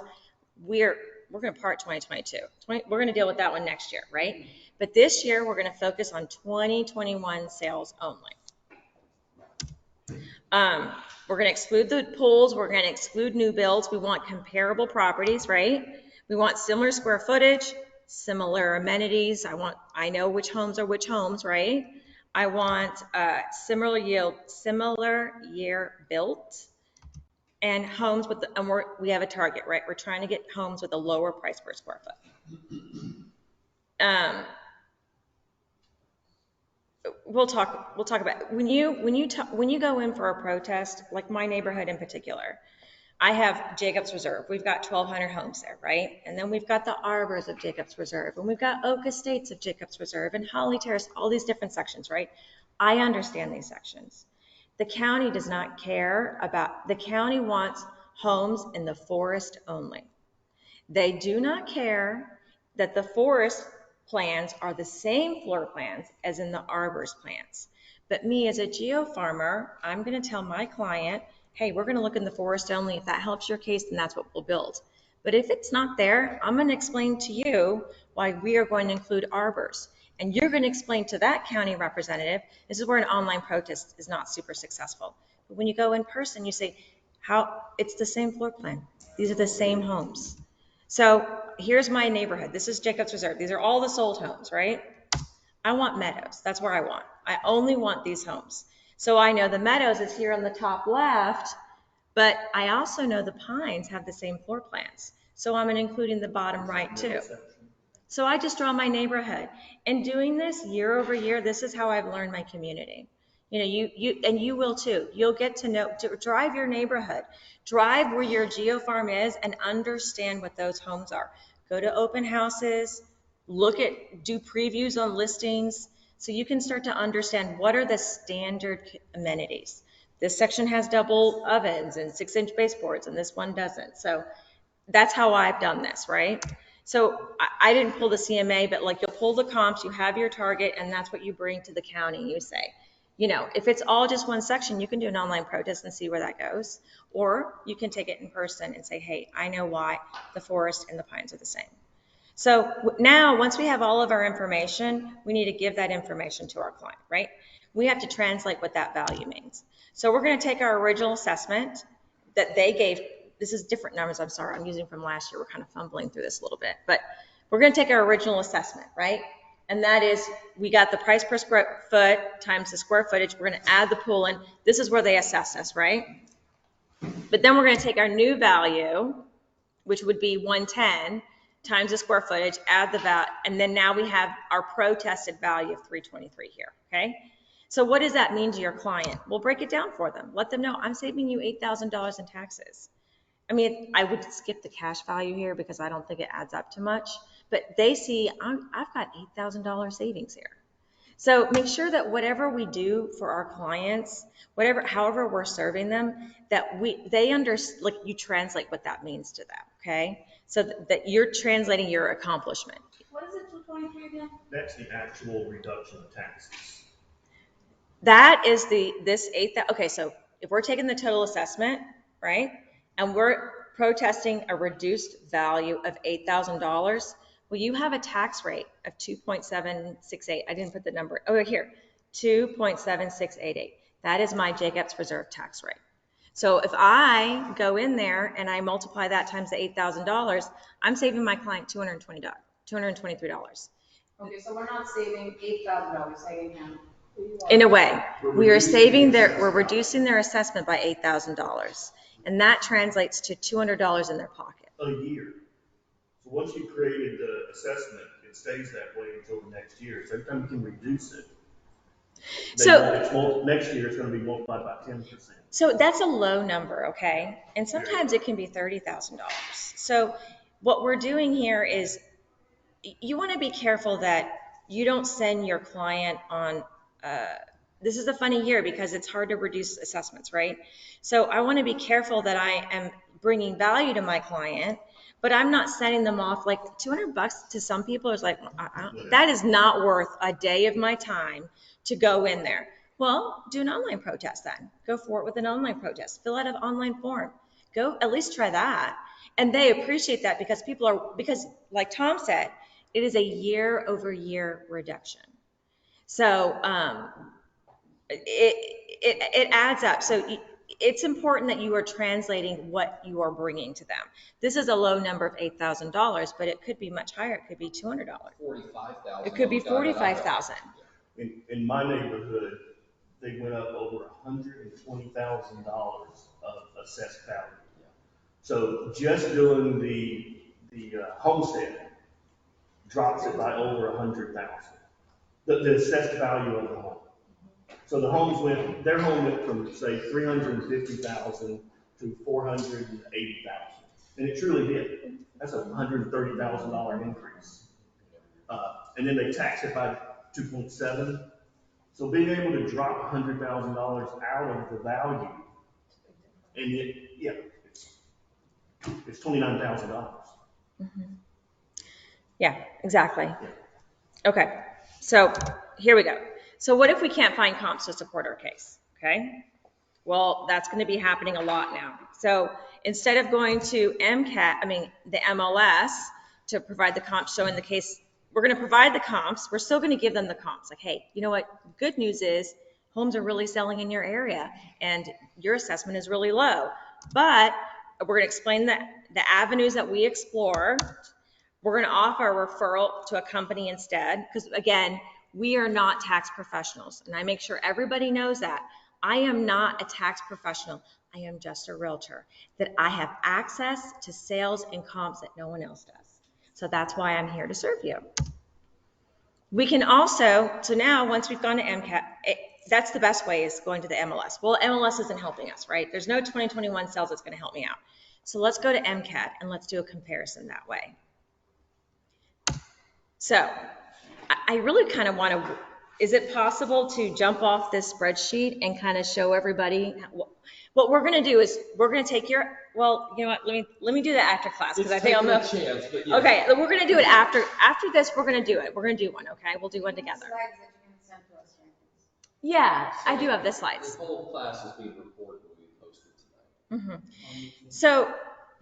we're going to part 2022. We're going to deal with that one next year, right? But this year, we're going to focus on 2021 sales only. We're going to exclude the pools. We're going to exclude new builds. We want comparable properties, right? We want similar square footage, similar amenities. I know which homes are which homes, right? I want similar year built, and homes with we have a target, right? We're trying to get homes with a lower price per square foot. We'll talk about when you go in for a protest, like my neighborhood in particular. I have Jacobs Reserve. We've got 1,200 homes there, right? And then we've got the Arbors of Jacobs Reserve, and we've got Oak Estates of Jacobs Reserve, and Holly Terrace, all these different sections, right? I understand these sections. The county does not care about, the county wants homes in the forest only. They do not care that the forest plans are the same floor plans as in the arbor's plans. But me as a geo farmer, I'm going to tell my client, hey, we're going to look in the forest only. If that helps your case, then that's what we'll build. But if it's not there, I'm going to explain to you why we are going to include arbors. And you're going to explain to that county representative, this is where an online protest is not super successful. But when you go in person, you say, it's the same floor plan. These are the same homes. So here's my neighborhood. This is Jacobs Reserve. These are all the sold homes, right? I want Meadows. That's where I want. I only want these homes. So I know the Meadows is here on the top left, but I also know the Pines have the same floor plans. So I'm including the bottom right too. So I just draw my neighborhood. And doing this year over year, this is how I've learned my community. You know, you will too. You'll get to know, to drive your neighborhood, drive where your geofarm is and understand what those homes are. Go to open houses, do previews on listings, so you can start to understand what are the standard amenities. This section has double ovens and 6-inch baseboards and this one doesn't. So that's how I've done this, right? So I didn't pull the CMA, but like you'll pull the comps, you have your target, and that's what you bring to the county. You say, you know, if it's all just one section, you can do an online protest and see where that goes. Or you can take it in person and say, hey, I know why the forest and the pines are the same. So now, once we have all of our information, we need to give that information to our client, right? We have to translate what that value means. So we're going to take our original assessment that they gave. This is different numbers, I'm sorry, I'm using from last year. We're kind of fumbling through this a little bit, but we're going to take our original assessment, right? And that is, we got the price per square foot times the square footage. We're going to add the pool in. This is where they assessed us, right? But then we're going to take our new value, which would be 110 times the square footage, add the VAT, and then now we have our protested value of 323 here, okay? So what does that mean to your client? We'll break it down for them. Let them know, I'm saving you $8,000 in taxes. I mean, I would skip the cash value here because I don't think it adds up to much, but they see I've got $8,000 savings here. So make sure that whatever we do for our clients, however we're serving them, that you translate what that means to them, okay? So that you're translating your accomplishment. What is it, 223 again? That's the actual reduction of taxes. That is okay, so if we're taking the total assessment, right, and we're protesting a reduced value of $8,000, well, you have a tax rate of 2.768. I didn't put the number over here, 2.7688. That is my Jacobs Reserve tax rate. So if I go in there and I multiply that times the $8,000, I'm saving my client $223. Okay, so we're not saving $8,000, saving him. In a way, we're reducing their assessment by $8,000, and that translates to $200 in their pocket. A year. So once you created the assessment, it stays that way until the next year. So every time you can reduce it, next year it's going to be multiplied by 10%. So that's a low number, okay? And sometimes it can be $30,000. So what we're doing here is you want to be careful that you don't send your client on, this is a funny year because it's hard to reduce assessments, right? So I want to be careful that I am bringing value to my client, but I'm not sending them off like $200 to some people is like, that is not worth a day of my time to go in there. Well, do an online protest then. Go for it with an online protest. Fill out an online form. Go at least try that. And they appreciate that because because like Tom said, it is a year over year reduction. So it adds up. So it's important that you are translating what you are bringing to them. This is a low number of $8,000, but it could be much higher. It could be $200. $45,000. It could be $45,000. In my neighborhood, they went up over $120,000 of assessed value. So just doing the homestead drops it by over 100,000. The assessed value of the home. So their home went from say 350,000 to 480,000, and it truly did. That's a $130,000 increase. And then they taxed it by 2.7. So being able to drop $100,000 out of the value, and it's $29,000. Yeah, exactly. Yeah. Okay, so here we go. So what if we can't find comps to support our case? Okay, well, that's going to be happening a lot now. So instead of going to the MLS to provide the comps showing the case, we're going to provide the comps. We're still going to give them the comps. Like, hey, you know what? Good news is homes are really selling in your area and your assessment is really low. But we're going to explain the avenues that we explore. We're going to offer a referral to a company instead, because again, we are not tax professionals. And I make sure everybody knows that. I am not a tax professional. I am just a realtor, that I have access to sales and comps that no one else does. So that's why I'm here to serve you. We can also, so now once we've gone to MCAT, that's the best way, is going to the MLS. Well, MLS isn't helping us, right? There's no 2021 sales that's going to help me out. So let's go to MCAT and let's do a comparison that way. So I really kind of want to, is it possible to jump off this spreadsheet and kind of show everybody what we're going to do? Is we're going to take your, well, you know what, let me do that after class, because I think I'll know. Chance, but yes. Okay, we're going to do it after this. We're going to do it. We're going to do one. Okay, we'll do one together. Slides that you can send to us, right? Yeah, I do have the slides. The whole class is being recorded, will be posted tonight. So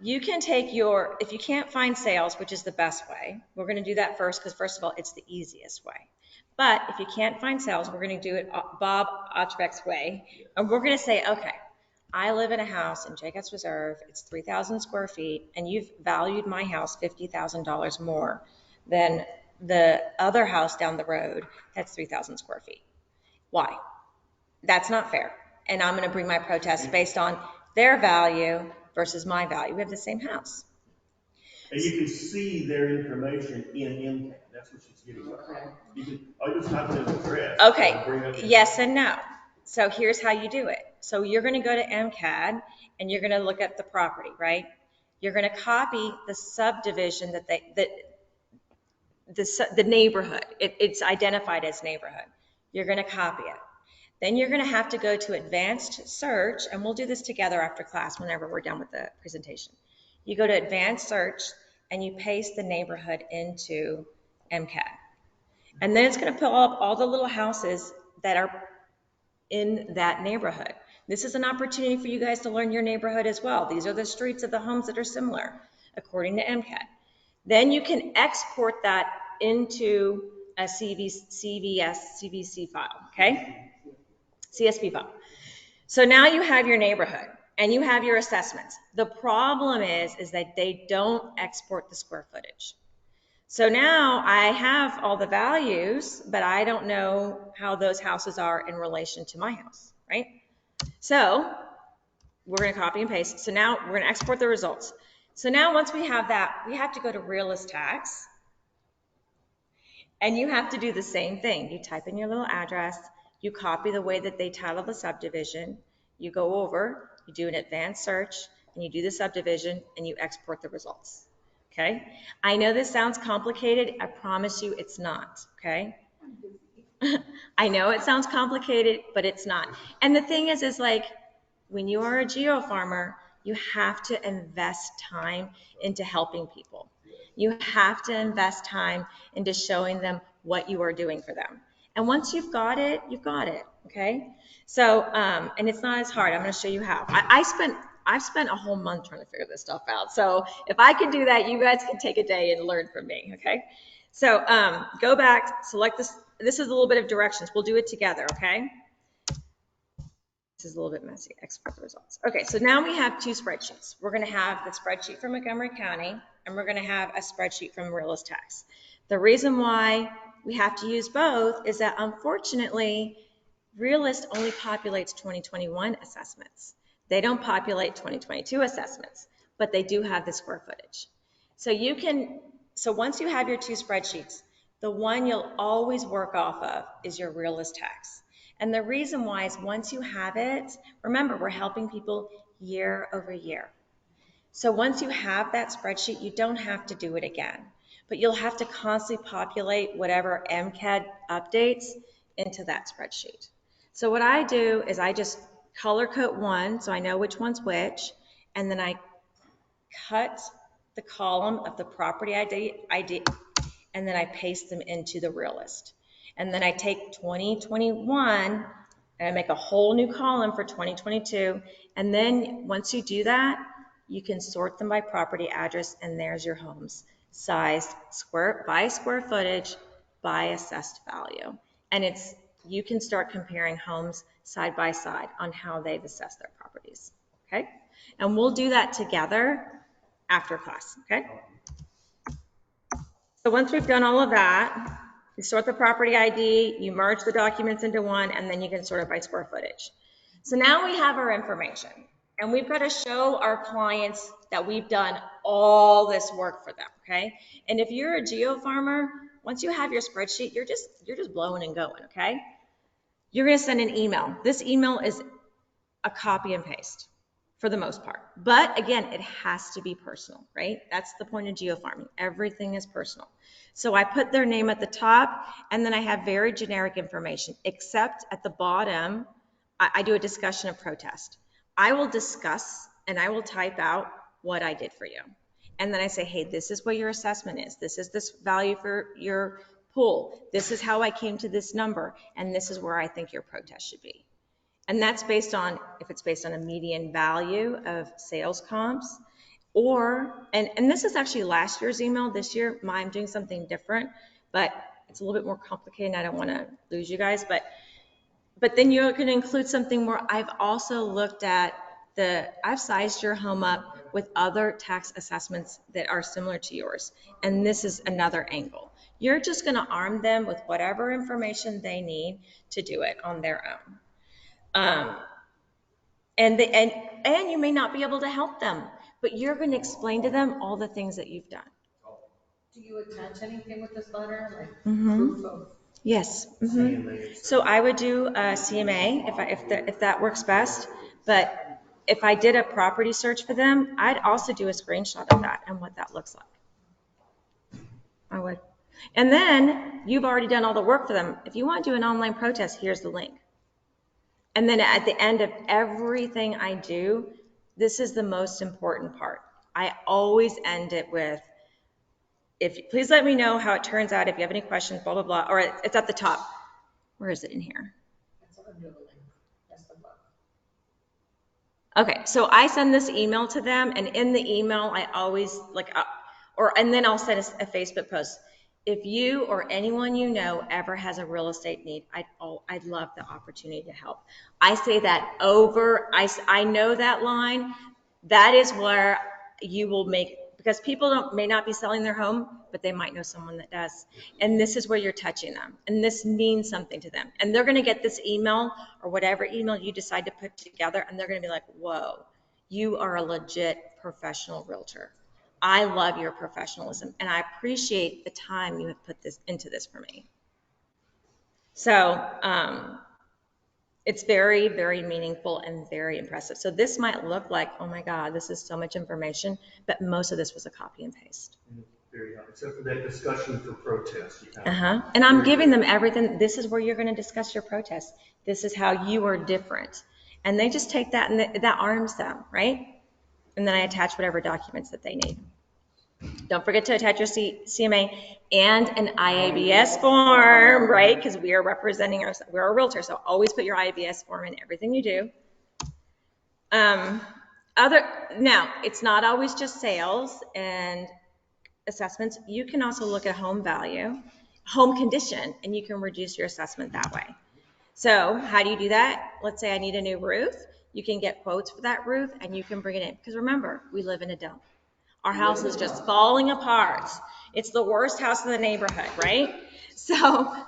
you can take your, if you can't find sales, which is the best way, we're going to do that first, because first of all, it's the easiest way. But if you can't find sales, we're going to do it Bob Otrex's way. And we're going to say, okay, I live in a house in Jacobs Reserve. It's 3,000 square feet, and you've valued my house $50,000 more than the other house down the road that's 3,000 square feet. Why? That's not fair. And I'm going to bring my protest based on their value versus my value. We have the same house. And you can see their information in MCAT. That's what she's getting at. You can, just type in an address. Okay, yes and no. So here's how you do it. So you're going to go to MCAD and you're going to look at the property, right? You're going to copy the subdivision the neighborhood. It's identified as neighborhood. You're going to copy it. Then you're going to have to go to advanced search, and we'll do this together after class whenever we're done with the presentation. You go to advanced search and you paste the neighborhood into MCAD. And then it's going to pull up all the little houses that are in that neighborhood. This is an opportunity for you guys to learn your neighborhood as well. These are the streets of the homes that are similar, according to MCAD. Then you can export that into a CVC file, okay? CSV file. So now you have your neighborhood and you have your assessments. The problem is that they don't export the square footage. So now I have all the values, but I don't know how those houses are in relation to my house, right? So we're going to copy and paste. So now we're going to export the results. So now once we have that, we have to go to realist tax. And you have to do the same thing. You type in your little address, you copy the way that they title the subdivision, you go over, you do an advanced search, and you do the subdivision, and you export the results. Okay? I know this sounds complicated. I promise you it's not. Okay? I know it sounds complicated, but it's not. And the thing is like, when you are a geo farmer, you have to invest time into helping people. You have to invest time into showing them what you are doing for them. And once you've got it, you've got it, okay? So, and it's not as hard. I'm going to show you how. I've spent a whole month trying to figure this stuff out. So if I can do that, you guys can take a day and learn from me, okay? So go back, select this. This is a little bit of directions. We'll do it together, okay? This is a little bit messy. Export the results. Okay, so now we have two spreadsheets. We're going to have the spreadsheet from Montgomery County, and we're going to have a spreadsheet from realist tax. The reason why we have to use both is that unfortunately, realist only populates 2021 assessments. They don't populate 2022 assessments, but they do have the square footage. So once you have your two spreadsheets, the one you'll always work off of is your realist tax. And the reason why is once you have it, remember, we're helping people year over year. So once you have that spreadsheet, you don't have to do it again, but you'll have to constantly populate whatever MCAD updates into that spreadsheet. So what I do is I just color code one, so I know which one's which, and then I cut the column of the property ID, and then I paste them into the real list. And then I take 2021 and I make a whole new column for 2022. And then once you do that, you can sort them by property address, and there's your homes sized by square footage by assessed value. And you can start comparing homes side by side on how they've assessed their properties. Okay? And we'll do that together after class. Okay? So once we've done all of that, you sort the property ID, you merge the documents into one, and then you can sort it by square footage. So now we have our information, and we've got to show our clients that we've done all this work for them, okay? And if you're a geo farmer, once you have your spreadsheet, you're just blowing and going, okay? You're going to send an email. This email is a copy and paste for the most part. But again, it has to be personal, right? That's the point of geofarming. Everything is personal. So I put their name at the top, and then I have very generic information, except at the bottom, I do a discussion of protest. I will discuss and I will type out what I did for you. And then I say, hey, this is what your assessment is. This is this value for your pool. This is how I came to this number. And this is where I think your protest should be. And that's based on, if it's based on a median value of sales comps, or, and this is actually last year's email. This year, I'm doing something different, but it's a little bit more complicated and I don't want to lose you guys. But then you're going to include something where I've also looked at I've sized your home up with other tax assessments that are similar to yours. And this is another angle. You're just going to arm them with whatever information they need to do it on their own. And you may not be able to help them, but you're going to explain to them all the things that you've done. Do you attach anything with this letter, like Mm-hmm. proof of? Yes. Mm-hmm. So I would do a CMA if that works best. But if I did a property search for them, I'd also do a screenshot of that and what that looks like. I would. And then you've already done all the work for them. If you want to do an online protest, here's the link. And then at the end of everything I do, this is the most important part. I always end it with, please let me know how it turns out. If you have any questions, blah, blah, blah. Or it's at the top. Where is it in here? That's under the link. That's the book. Okay, so I send this email to them, and in the email, I always and then I'll send a Facebook post. If you or anyone you know ever has a real estate need, I'd love the opportunity to help. I say that I know that line. That is where you will make, because people may not be selling their home, but they might know someone that does. And this is where you're touching them. And this means something to them. And they're going to get this email or whatever email you decide to put together, and they're going to be like, whoa, you are a legit professional realtor. I love your professionalism, and I appreciate the time you have put into this for me. So it's very, very meaningful and very impressive. So this might look like, oh my God, this is so much information, but most of this was a copy and paste. Very nice. Except for that discussion for protest. And I'm giving them everything. This is where you're going to discuss your protest. This is how you are different. And they just take that, and that arms them, right? And then I attach whatever documents that they need. Don't forget to attach your CMA and an IABS form, right? Because we are representing ourselves. We're a realtor, so always put your IABS form in everything you do. Now, it's not always just sales and assessments. You can also look at home value, home condition, and you can reduce your assessment that way. So how do you do that? Let's say I need a new roof. You can get quotes for that roof, and you can bring it in. Because remember, we live in a dump. Our house is just falling apart. It's the worst house in the neighborhood, right? So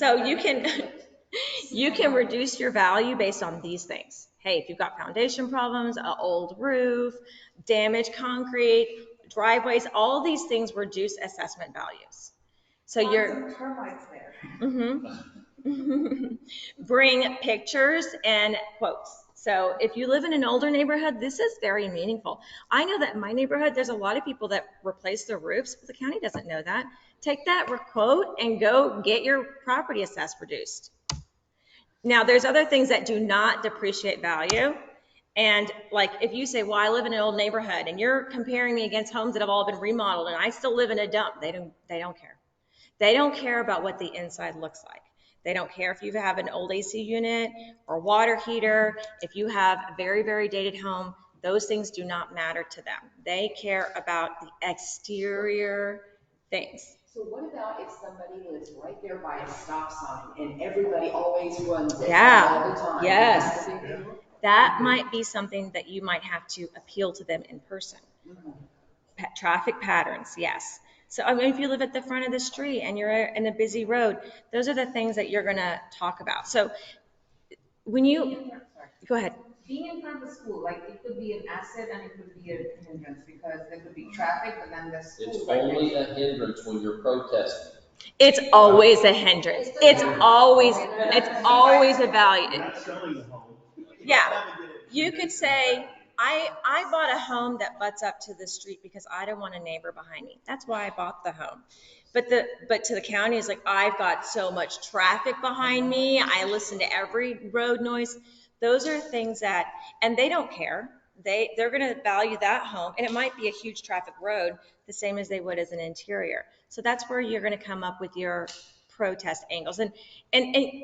you can reduce your value based on these things. Hey, if you've got foundation problems, an old roof, damaged concrete, driveways, all these things reduce assessment values. So you're Termites there. Mm-hmm. Bring pictures and quotes. So if you live in an older neighborhood, this is very meaningful. I know that in my neighborhood, there's a lot of people that replace their roofs, but the county doesn't know that. Take that quote and go get your property assessed reduced. Now, there's other things that do not depreciate value, And like, if you say, well, I live in an old neighborhood and you're comparing me against homes that have all been remodeled and I still live in a dump, they don't care. They don't care about what the inside looks like. They don't care if you have an old AC unit or water heater. If you have a very, very dated home, those things do not matter to them. They care about the exterior things. So what about if somebody lives right there by a stop sign and everybody always runs it Yeah. all the time? Yes. Is that a big deal? That might be something that you might have to appeal to them in person. Traffic patterns, yes. So I mean, if you live at the front of the street and you're in a busy road, those are the things that you're gonna talk about. So when you, go ahead. Being in front of the school, like, it could be an asset and it could be a hindrance, because there could be traffic, but then the school. It's only a hindrance when you're protesting. It's always a hindrance. It's always a value. You're not selling the home. Yeah. You could say, I bought a home that butts up to the street because I don't want a neighbor behind me. That's why I bought the home. But to the county is like, I've got so much traffic behind me. I listen to every road noise. Those are things that, and they don't care. They're going to value that home, and it might be a huge traffic road, the same as they would as an interior. So that's where you're going to come up with your protest angles. And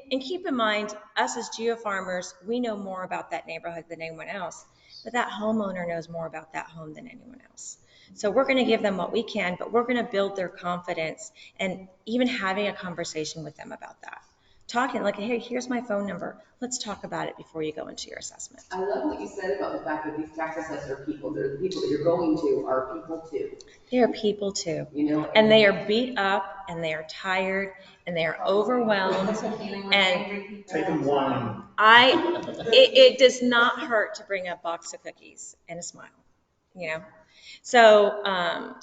keep in mind, us as geofarmers, we know more about that neighborhood than anyone else, but that homeowner knows more about that home than anyone else. So we're going to give them what we can, but we're going to build their confidence and even having a conversation with them about that. Talking like, hey, here's my phone number. Let's talk about it before you go into your assessment. I love what you said about the fact that these tax assessors are people. They're the people that you're going to are people too. They are people too. You know, and they are beat up and they are tired and they are overwhelmed. And Take them wine. it does not hurt to bring a box of cookies and a smile, you know? So,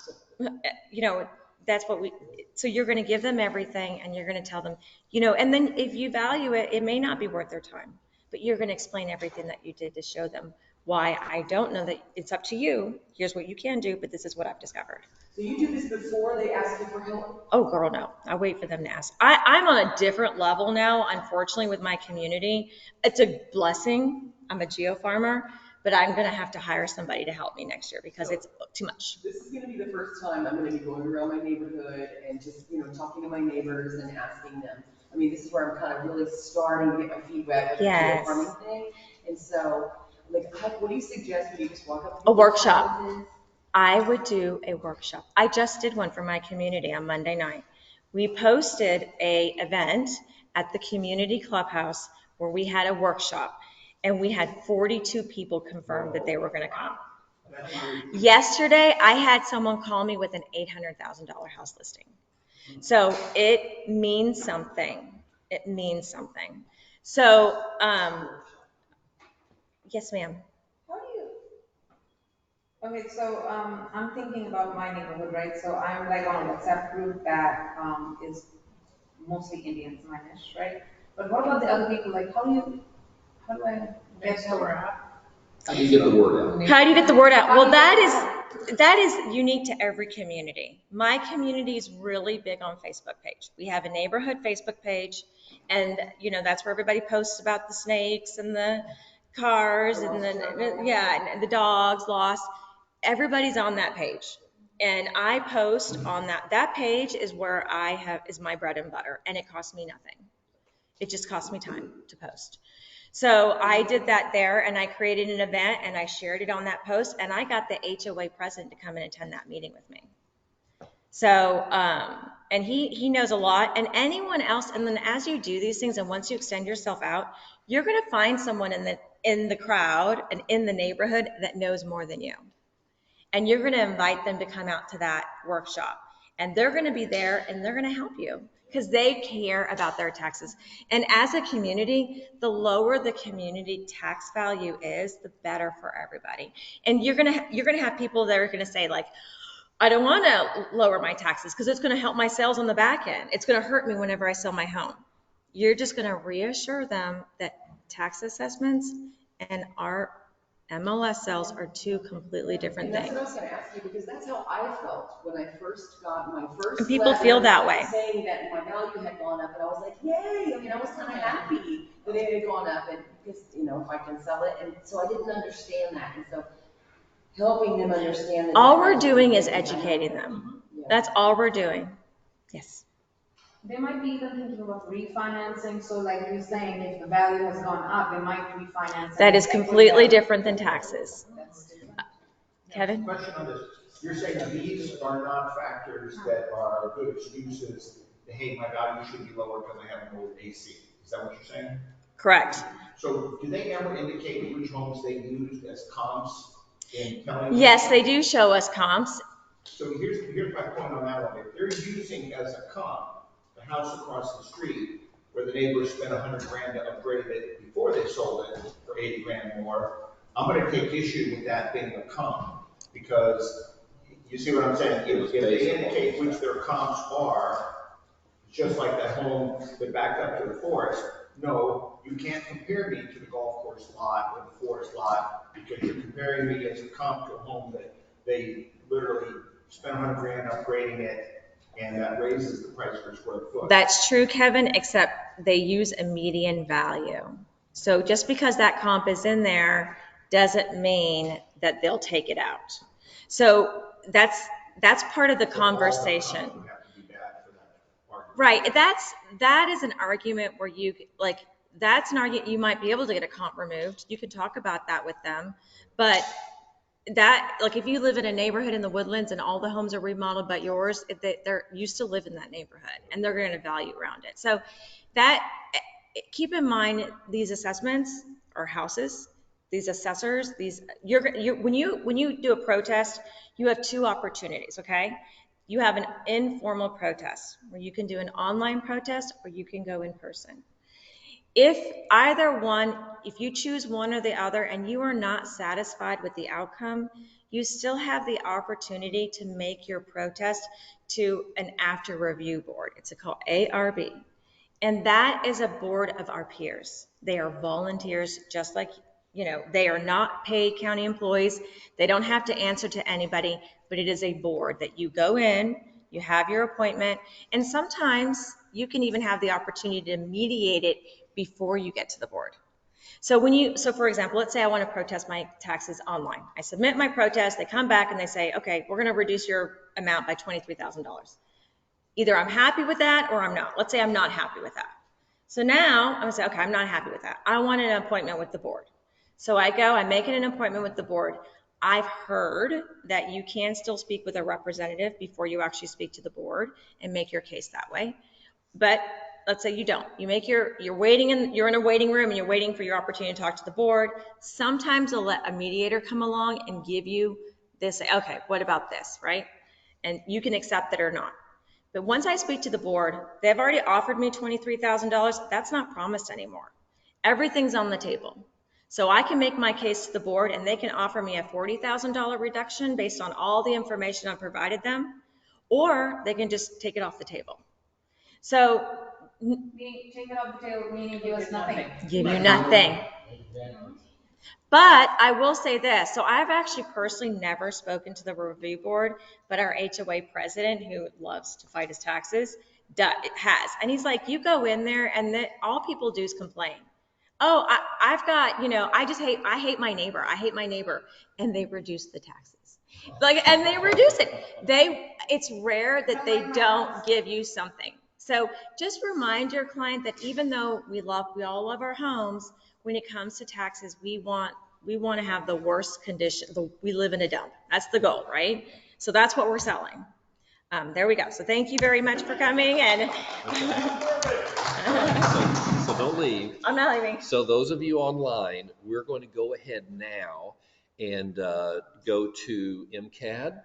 you know, that's what so you're going to give them everything and you're going to tell them, you know, and then if you value it, it may not be worth their time, but you're going to explain everything that you did to show them why I don't know that it's up to you. Here's what you can do, but this is what I've discovered. So you do this before they ask you for help? Oh, girl, no. I wait for them to ask. I'm on a different level now, unfortunately, with my community. It's a blessing. I'm a geofarmer, but I'm going to have to hire somebody to help me next year because it's too much. This is going to be the first time I'm going to be going around my neighborhood and just, you know, talking to my neighbors and asking them. I mean, this is where I'm kind of really starting to get my feet wet with the geofarming thing. And so, like, what do you suggest when you just walk up to a workshop? I would do a workshop. I just did one for my community on Monday night. We posted a event at the community clubhouse where we had a workshop, and we had 42 people confirm that they were going to come. Yesterday, I had someone call me with an $800,000 house listing. So it means something. It means something. So, yes, ma'am. Okay, so, I'm thinking about my neighborhood, right? So I'm like on a WhatsApp group that, is mostly Indians, mine-ish, right? But what about the other people? Like, how do I get the word out? How do you get the word out? How do you get the word out? Well, that is unique to every community. My community is really big on Facebook page. We have a neighborhood Facebook page, and you know that's where everybody posts about the snakes and the cars and the dogs lost. Everybody's on that page, and I post on that. That page is where is my bread and butter, and it costs me nothing. It just costs me time to post. So I did that there, and I created an event, and I shared it on that post, and I got the HOA president to come and attend that meeting with me. So, and he knows a lot, and anyone else, and then as you do these things, and once you extend yourself out, you're going to find someone in the crowd and in the neighborhood that knows more than you. And you're going to invite them to come out to that workshop, and they're going to be there, and they're going to help you because they care about their taxes. And as a community, the lower the community tax value is, the better for everybody. And you're going to have people that are going to say like, I don't want to lower my taxes because it's going to help my sales on the back end. It's going to hurt me whenever I sell my home. You're just going to reassure them that tax assessments and our MLS sales are two completely different things. That's what I was going to ask you, because that's how I felt when I first got my first and people feel that way. Saying that my value had gone up, and I was like, yay! I mean, I was kind of happy that it had gone up, and because, you know, if I can sell it, and so I didn't understand that, and so helping them understand that. All we're doing is educating them. Yeah. That's all we're doing. Yes. They might be even thinking about refinancing, so like you're saying, if the value has gone up, they might refinance. That is completely different than taxes. That's different. Kevin? Question on this. You're saying these are not factors that are good excuses to, hey, my value should be lower because I have an old AC. Is that what you're saying? Correct. So do they ever indicate which homes they used as comps in telling? Yes, they do show us comps. So here's my point on that one. If they're using as a comp the house across the street where the neighbors spent $100,000 to upgrade it before they sold it for $80,000 more, I'm going to take issue with that being a comp, because you see what I'm saying? If they indicate which their comps are, just like that home that backed up to the forest, no, you can't compare me to the golf course lot or the forest lot, because you're comparing me as a comp to a home that they literally spent $100,000 upgrading it, and that raises the price per square foot. That's true, Kevin, except they use a median value. So just because that comp is in there doesn't mean that they'll take it out. So that's part of the conversation. Right. That is an argument where that's an argument you might be able to get a comp removed. You could talk about that with them, but that, like, if you live in a neighborhood in the Woodlands and all the homes are remodeled but yours, you still live in that neighborhood and they're going to value around it. So that, keep in mind, these assessments or houses, these assessors, when you do a protest, you have two opportunities. Okay. You have an informal protest where you can do an online protest or you can go in person. If you choose one or the other and you are not satisfied with the outcome, you still have the opportunity to make your protest to an after review board. It's called ARB. And that is a board of our peers. They are volunteers, just like, they are not paid county employees. They don't have to answer to anybody, but it is a board that you go in, you have your appointment, and sometimes you can even have the opportunity to mediate it before you get to the board. So for example, let's say I want to protest my taxes online. I submit my protest, they come back and they say, okay, we're going to reduce your amount by $23,000. Either I'm happy with that or I'm not. Let's say I'm not happy with that. So now I'm going to say, okay, I'm not happy with that. I want an appointment with the board. So I go, I make it an appointment with the board. I've heard that you can still speak with a representative before you actually speak to the board and make your case that way. But let's say you don't. You're in a waiting room and you're waiting for your opportunity to talk to the board. Sometimes they'll let a mediator come along and give you this, okay, what about this, right? And you can accept it or not. But once I speak to the board, they've already offered me $23,000. That's not promised anymore. Everything's on the table. So I can make my case to the board and they can offer me a $40,000 reduction based on all the information I've provided them, or they can just take it off the table. So Take it off the table, meaning give us nothing. Give you nothing. But I will say this. So I've actually personally never spoken to the review board, but our HOA president, who loves to fight his taxes, has. And he's like, you go in there and all people do is complain. Oh, I've got, I hate my neighbor. I hate my neighbor. And they reduce the taxes. And they reduce it. It's rare that they don't give you something. So just remind your client that even though we all love our homes, when it comes to taxes, we want to have the worst condition. We live in a dump. That's the goal, right? So that's what we're selling. There we go. So thank you very much for coming. And so don't leave. I'm not leaving. So those of you online, we're going to go ahead now and go to MCAD.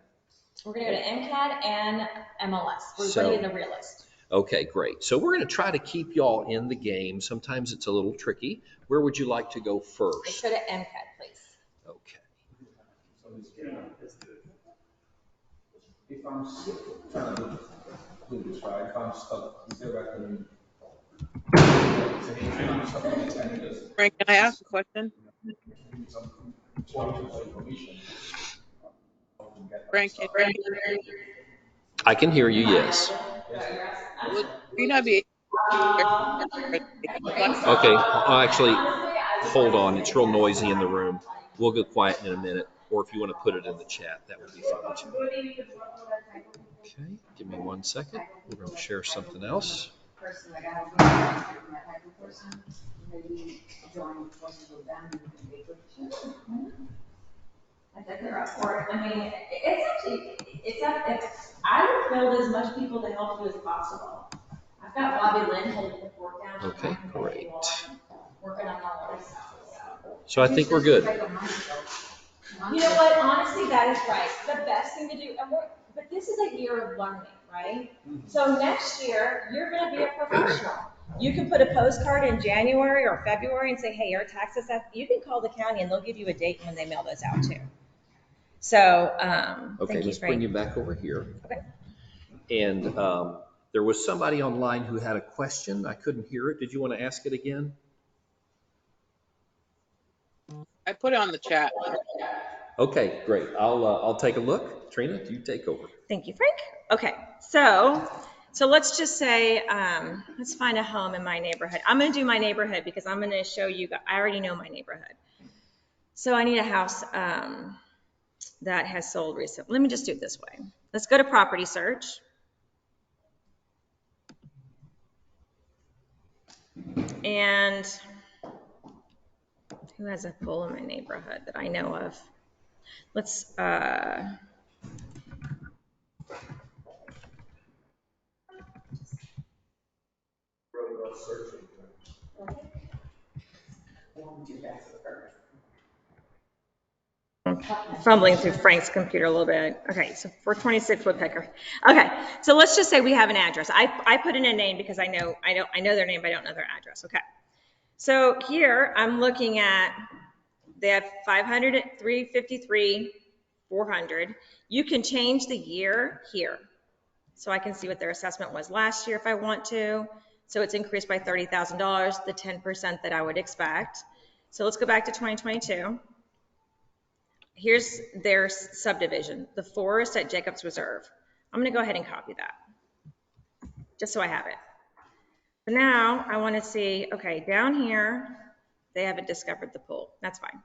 We're going to go to MCAD and MLS. We're going to get the realist. Okay, great. So we're going to try to keep y'all in the game. Sometimes it's a little tricky. Where would you like to go first? Let's go to MCAD, please. Okay. If I'm trying to do this right, if I'm stuck, is there Frank, can I ask a question? Frank, I can hear you, yes. would you not be Okay, actually, hold on. It's real noisy in the room. We'll go quiet in a minute, or if you want to put it in the chat, that would be fine too. Okay, give me 1 second. We're going to share something else. Person, like I have a my type of person, maybe join forces with them and they could. I think they're up for it. I mean, it's actually, I would build as much people to help you as possible. I've got Bobby Lynn holding the fort down. Okay, great. Working on all of this stuff. So I think we're good. You know what? Honestly, that is right. The best thing to do, but this is a year of learning, right? So next year, you're going to be a professional. You can put a postcard in January or February and say, hey, your taxes, you can call the county and they'll give you a date when they mail those out too. So, okay, thank you, let's bring you back over here. Okay. And there was somebody online who had a question. I couldn't hear it. Did you want to ask it again? I put it on the chat. Okay, great. I'll take a look. Trina, you take over. Thank you, Frank. Okay, so let's just say, let's find a home in my neighborhood. I'm going to do my neighborhood because I'm going to show you, I already know my neighborhood. So I need a house that has sold recently. Let me just do it this way. Let's go to property search. And who has a pool in my neighborhood that I know of? Let's, fumbling through Frank's computer a little bit. Okay, so 426 Woodpecker. Okay, so let's just say we have an address. I put in a name because I know their name, but I don't know their address. Okay, so here I'm looking at, they have 500, 353, 400. You can change the year here, so I can see what their assessment was last year if I want to. So it's increased by $30,000, the 10% that I would expect. So let's go back to 2022. Here's their subdivision, the forest at Jacobs Reserve. I'm going to go ahead and copy that, just so I have it. But now I want to see, okay, down here, they haven't discovered the pool. That's fine.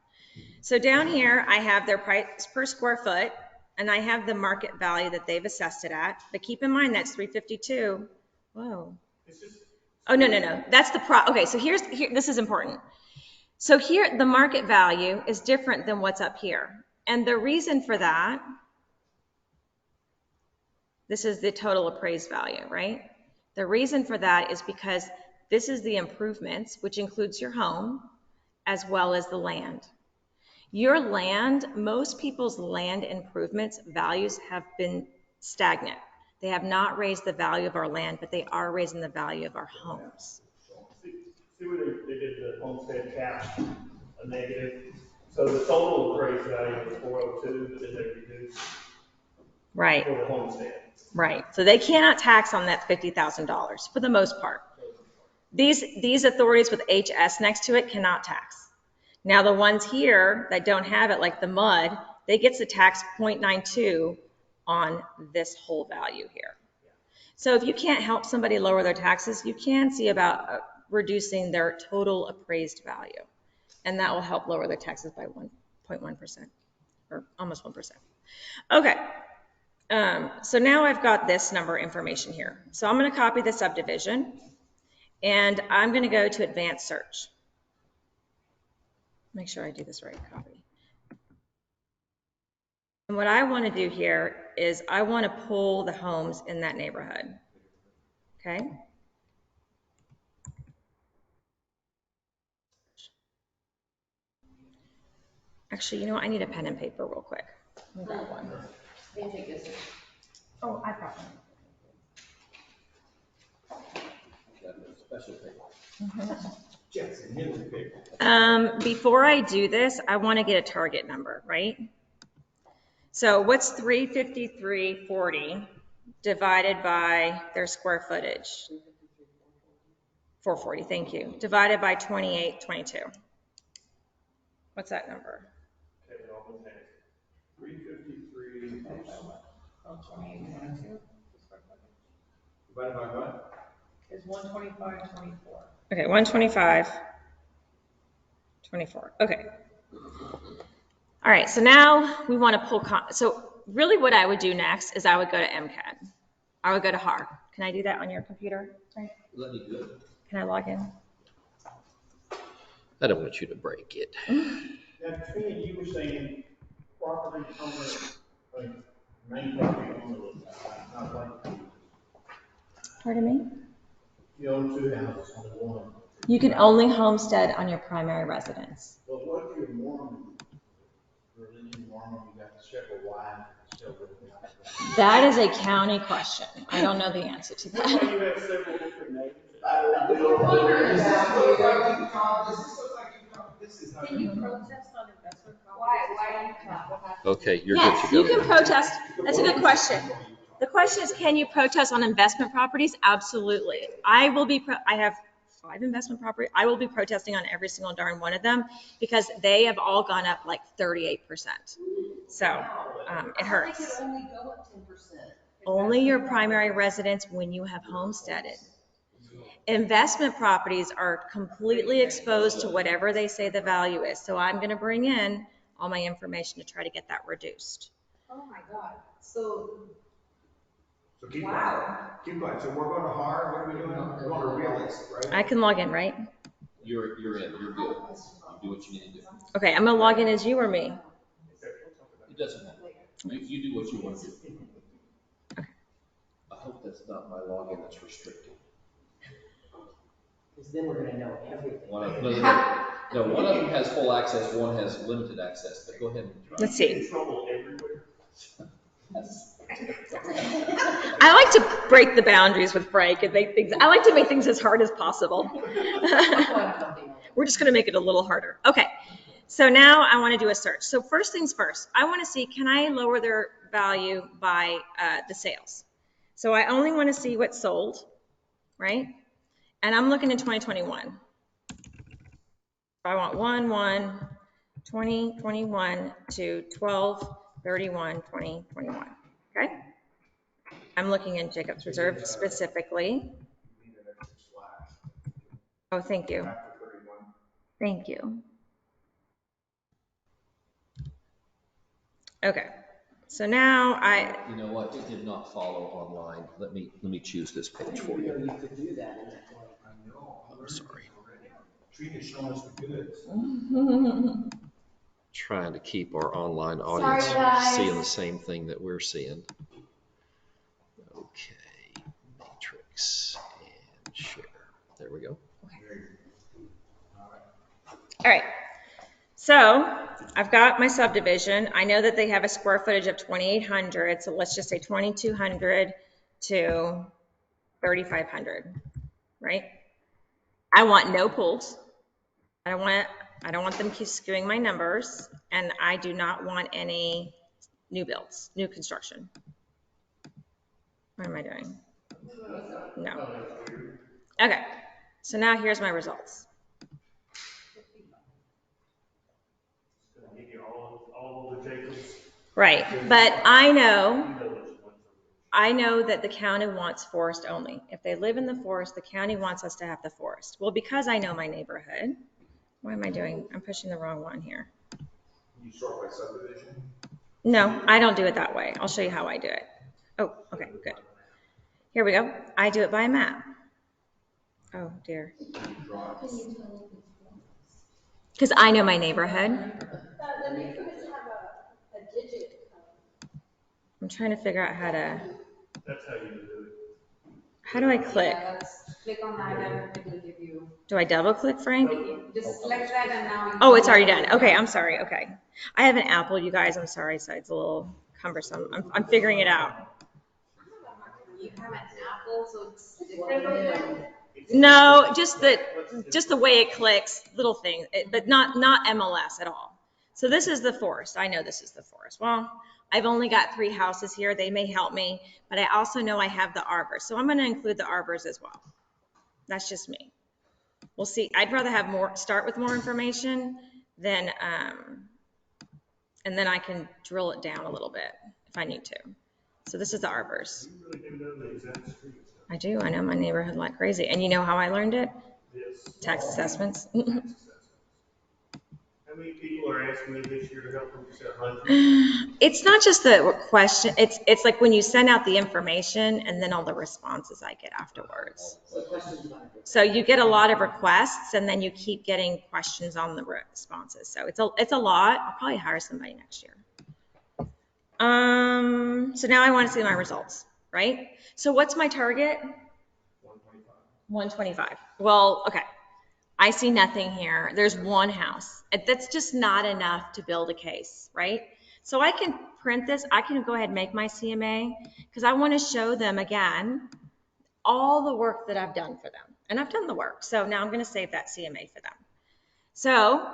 So down here, I have their price per square foot, and I have the market value that they've assessed it at. But keep in mind, that's 352. Whoa. Oh, no. That's the okay, so here, this is important. So here, the market value is different than what's up here. And the reason for that, this is the total appraised value, right? The reason for that is because this is the improvements, which includes your home, as well as the land. Your land, most people's land improvements values have been stagnant. They have not raised the value of our land, but they are raising the value of our homes. See where they did the Homestead Chapter, a negative. So the total appraised value was 402, but then they reduced right for the homestead. Right. So they cannot tax on that $50,000 for the most part. These authorities with HS next to it cannot tax. Now the ones here that don't have it, like the MUD, they get to tax 0.92 on this whole value here. So if you can't help somebody lower their taxes, you can see about reducing their total appraised value. And that will help lower their taxes by 1.1% or almost 1%. Okay. So now I've got this number information here. So I'm going to copy the subdivision and I'm going to go to advanced search. Make sure I do this right, copy. And what I want to do here is I want to pull the homes in that neighborhood. Okay. Actually, you know what? I need a pen and paper real quick. Let me grab one. Can you take this? Oh, I brought one. Special paper. Before I do this, I want to get a target number, right? So what's 353.40 divided by their square footage? 440, thank you. Divided by 2822. What's that number? 353. Divided by what? It's 125, 24. Okay, 125, 24. Okay. All right, so now we want to pull, so really what I would do next is I would go to MCAD. I would go to HAR. Can I do that on your computer? Let me do it. Can I log in? I don't want you to break it. Now, Trina, you were saying property owner, main property owner, not like Pardon me? you own two houses on one. You can only homestead on your primary residence. But what if you're Mormon, religion Mormon, you got the shepherd wife, still living out? That is a county question. I don't know the answer to that. You have several different names. Can you protest on investment property? Why you come? What happened? Okay, you're Yes, good you to go. can protest. That's a good question. The question is, can you protest on investment properties? Absolutely. I have 5 investment properties. I will be protesting on every single darn one of them because they have all gone up like 38%. So it hurts. They could only go up 10%. Only your primary residence when you have homesteaded. Investment properties are completely exposed to whatever they say the value is. So I'm going to bring in all my information to try to get that reduced. Oh my God. So keep wow. Keep going. So we're going to HAR. What are we doing? We're going to realist, right? I can log in, right? You're in. You're good. You do what you need to do. Okay, I'm going to log in as you or me. It doesn't matter. You do what you want to do. I hope that's not my login that's restricted. Because then we're gonna know everything. One of them has full access, one has limited access, but go ahead and try. Let's see. Trouble everywhere. I like to break the boundaries with Frank and make things, I like to make things as hard as possible. We're just going to make it a little harder. Okay. So now I want to do a search. So first things first, I want to see, can I lower their value by the sales? So I only want to see what's sold, right? And I'm looking in 2021. I want 1/1/2021 to 12/31/2021. Okay. I'm looking in Jacob's Reserve specifically. Oh, thank you. Thank you. Okay. So now You know what? It did not follow online. Let me choose this page for you. You could do that in that way. I know. I'm sorry. Trina's showing us the goods. Trying to keep our online audience seeing the same thing that we're seeing. Okay, matrix and share. There we go. All right. So I've got my subdivision. I know that they have a square footage of 2,800. So let's just say 2,200 to 3,500, right? I want no pools. I don't want them keep skewing my numbers, and I do not want any new builds, new construction. What am I doing? No. Okay. So now here's my results. Right, but I know that the county wants forest only. If they live in the forest, the county wants us to have the forest. Well, because I know my neighborhood, what am I doing? I'm pushing the wrong one here. You sort by subdivision? No, I don't do it that way. I'll show you how I do it. Oh, okay, good. Here we go. I do it by map. Oh, dear. Because I know my neighborhood. The neighborhoods have a digit. I'm trying to figure out how to. That's how you do it. How do I click? Yeah, let's click on that and it will give you. Do I double click, Frank? Just select that and now. Oh, it's already done. Okay, I'm sorry. Okay. I have an Apple, you guys. I'm sorry, so it's a little cumbersome. I'm figuring it out. You have an Apple, so it's different. No, just the way it clicks, little thing, but not MLS at all. So this is the forest. I know this is the forest. Well, I've only got 3 houses here. They may help me, but I also know I have the arbors. So I'm going to include the arbors as well. That's just me. We'll see. I'd rather have start with more information than, and then I can drill it down a little bit if I need to. So this is the arbors. You really do know the exact street stuff. I do. I know my neighborhood like crazy. And you know how I learned it? Yes. Tax assessments. Tax assessments. How many people are asking you this year to help them? You said 100? It's not just the question. It's like when you send out the information and then all the responses I get afterwards. So questions about it. So you get a lot of requests and then you keep getting questions on the responses. So it's a lot. I'll probably hire somebody next year. So now I want to see my results, right? So what's my target? 125. 125. Well, okay. I see nothing here. There's one house. That's just not enough to build a case, right? So I can print this. I can go ahead and make my CMA because I want to show them again all the work that I've done for them. And I've done the work. So now I'm going to save that CMA for them. So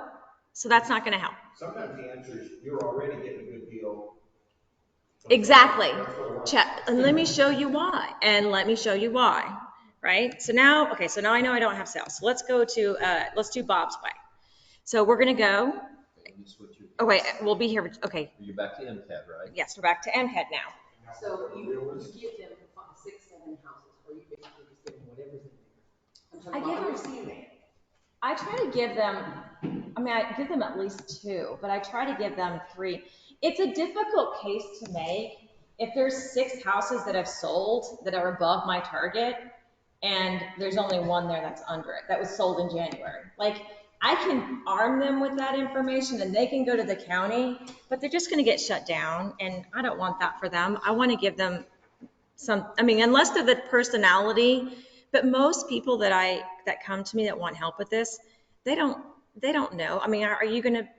that's not going to help. Sometimes the answer is you're already getting a good deal. Exactly. And let me show you why. And let me show you why. Right? So now, okay, so now I know I don't have sales. So let's go to, let's do Bob's way. So we're going to go. Oh, wait, we'll be here. Okay. You're back to MCAD, right? Yes, we're back to MCAD now. So you give them 6, 7 houses, or you basically just give them whatever's in there. I'm talking about your CMA. I try to give them, I give them at least 2, but I try to give them 3. It's a difficult case to make if there's 6 houses that have sold that are above my target and there's only 1 there that's under it, that was sold in January. Like, I can arm them with that information and they can go to the county, but they're just gonna get shut down and I don't want that for them. I wanna give them some, unless they're the personality, but most people that come to me that want help with this, they don't know. Are you gonna,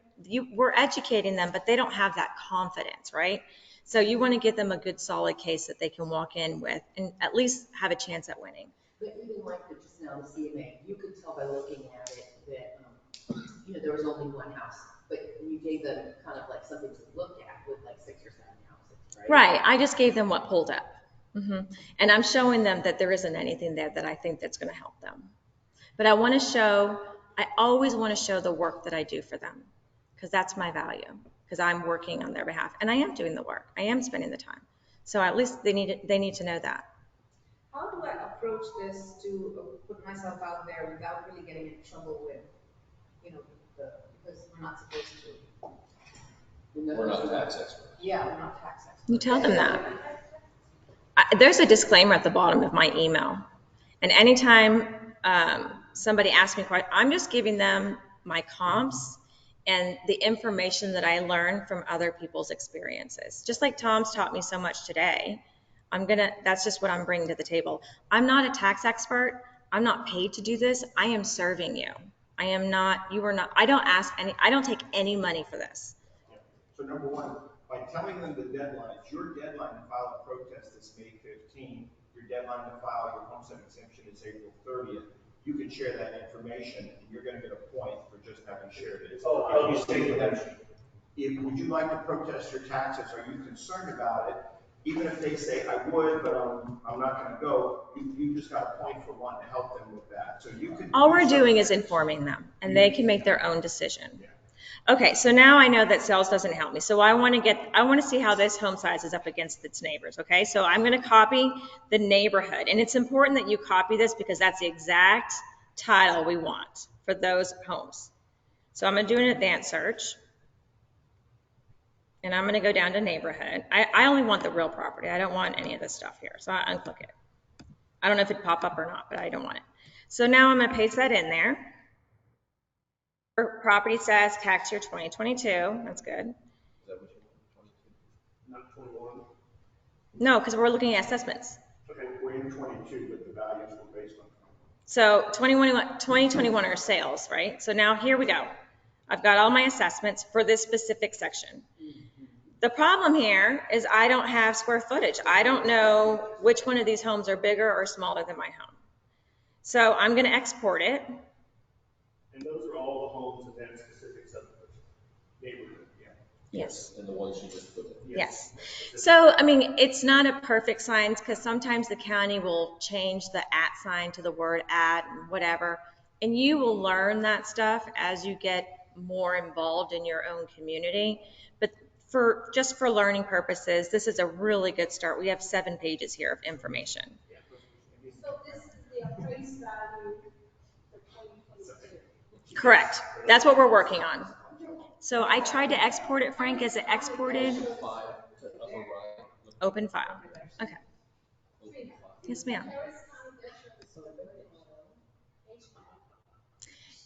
we're educating them, but they don't have that confidence, right? So you wanna give them a good solid case that they can walk in with and at least have a chance at winning. But even like just now the CMA, you could tell by looking at it that, there was only 1 house, but you gave them kind of like something to look at with like 6 or 7 houses, right? Right, I just gave them what pulled up. And I'm showing them that there isn't anything there that I think that's gonna help them. But I always wanna show the work that I do for them, because that's my value, because I'm working on their behalf, and I am doing the work, I am spending the time. So at least they need to know that. How do I approach this to put myself out there without really getting in trouble with, because we're not supposed to. We're not tax experts. Yeah, we're not tax experts. You tell them that. There's a disclaimer at the bottom of my email. And anytime somebody asks me a question, I'm just giving them my comps and the information that I learned from other people's experiences. Just like Tom's taught me so much today, that's just what I'm bringing to the table. I'm not a tax expert. I'm not paid to do this. I am serving you. I am not, you are not, I don't take any money for this. Yeah. So number 1, by telling them the deadlines, your deadline to file a protest is May 15th. Your deadline to file your homestead exemption is April 30th. You can share that information and you're going to get a point for just having shared it. Oh, you say to them, would you like to protest your taxes? Are you concerned about it? Even if they say, I would, but I'm not going to go, you just got a point for one to help them with that. So you can. All we're doing is informing them, and they can make their own decision. Yeah. Okay, so now I know that sales doesn't help me. So I want to see how this home size is up against its neighbors. Okay, so I'm going to copy the neighborhood, and it's important that you copy this because that's the exact title we want for those homes. So I'm going to do an advanced search. And I'm going to go down to neighborhood. I only want the real property. I don't want any of this stuff here. So I unclick it. I don't know if it'd pop up or not, but I don't want it. So now I'm going to paste that in there. Property says tax year 2022. That's good. Not 21. No, because we're looking at assessments. Okay, we're in 22, but the values were based on 21. So 2021 are sales, right? So now here we go. I've got all my assessments for this specific section. The problem here is I don't have square footage. I don't know which one of these homes are bigger or smaller than my home. So I'm going to export it. And those are all the homes in that specific subdivision neighborhood. Yeah. Yes. And the ones you just put in. Yes. So, it's not a perfect science because sometimes the county will change the at sign to the word at and whatever. And you will learn that stuff as you get more involved in your own community. But just for learning purposes, this is a really good start. We have 7 pages here of information. appraised value for 2022. Correct. That's what we're working on. So I tried to export it, Frank. Is it exported? Open file. Okay. Yes, ma'am.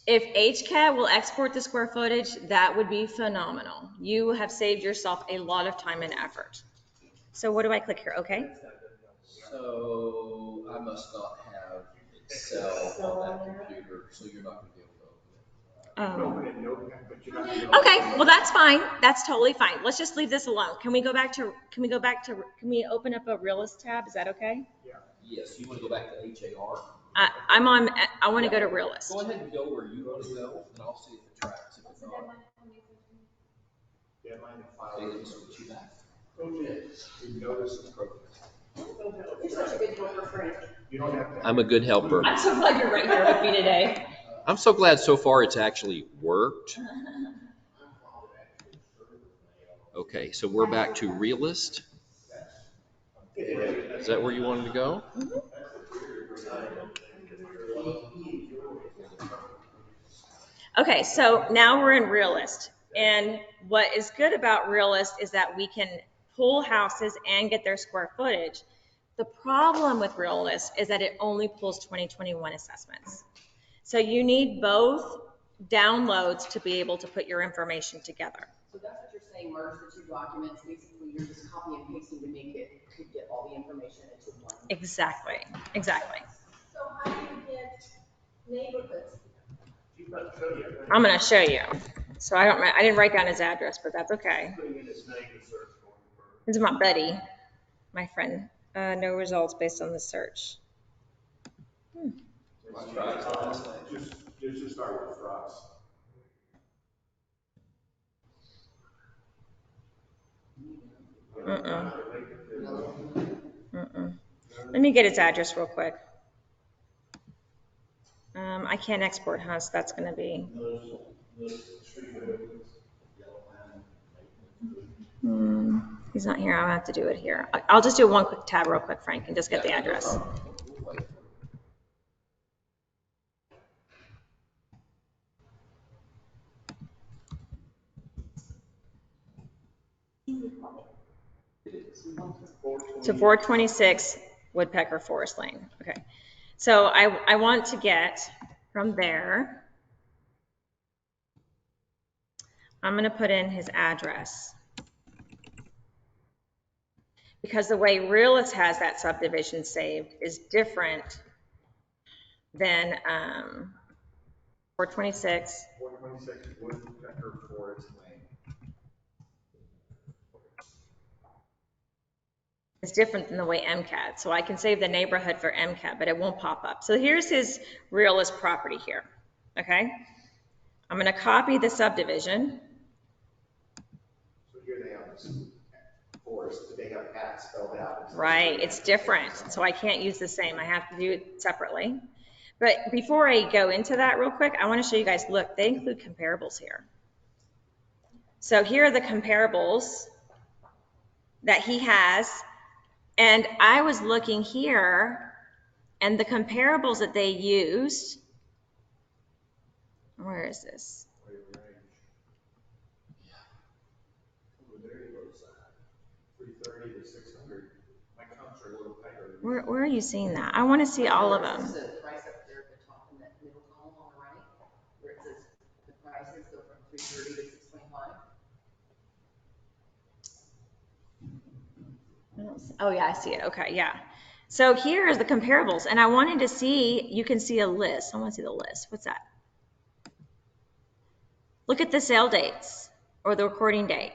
If HCAT will export the square footage, that would be phenomenal. You have saved yourself a lot of time and effort. So what do I click here? Okay. So I must not have Excel on that computer, so you're not going to be able to open it. Okay, well, that's fine. That's totally fine. Let's just leave this alone. Can we open up a realist tab? Is that okay? Yes, you want to go back to HAR? I want to go to realist. Go ahead and go where you want to go, and I'll see if it tracks. If it's not, they can switch you back. You're such a good helper, Frank. I'm a good helper. I'm so glad you're right here with me today. I'm so glad so far it's actually worked. Okay, so we're back to realist. Is that where you wanted to go? Mm-hmm. Okay, so now we're in realist. And what is good about realist is that we can pull houses and get their square footage. The problem with realist is that it only pulls 2021 assessments. So you need both downloads to be able to put your information together. So that's what you're saying, merge the two documents, basically you're just copying and pasting to make it, to get all the information into one. Exactly. So how do you get neighborhoods? I'm going to show you. So I didn't write down his address, but that's okay. It's my buddy, my friend. No results based on the search. Just to start with trucks. Let me get his address real quick. I can't export, huh? So that's going to be. He's not here. I'm going to have to do it here. I'll just do one quick tab real quick, Frank, and just get the address. So 426 Woodpecker Forest Lane. Okay. So I want to get from there. I'm going to put in his address. Because the way Realist has that subdivision saved is different than 426. 426 Woodpecker Forest Lane. It's different than the way MCAT. So I can save the neighborhood for MCAT, but it won't pop up. So here's his Realist property here. Okay. I'm going to copy the subdivision. So here they have this forest, but they have cat spelled out. Right. It's different. So I can't use the same. I have to do it separately. But before I go into that real quick, I want to show you guys, look, they include comparables here. So here are the comparables that he has. And I was looking here, and the comparables that they used, where is this? Where are you seeing that? I want to see all of them. The price up there at the top in that middle column on the right, where it says the prices go from 330 to 625. Oh yeah, I see it. Okay, yeah. So here is the comparables, and I wanted to see, you can see a list. I want to see the list. What's that? Look at the sale dates or the recording date.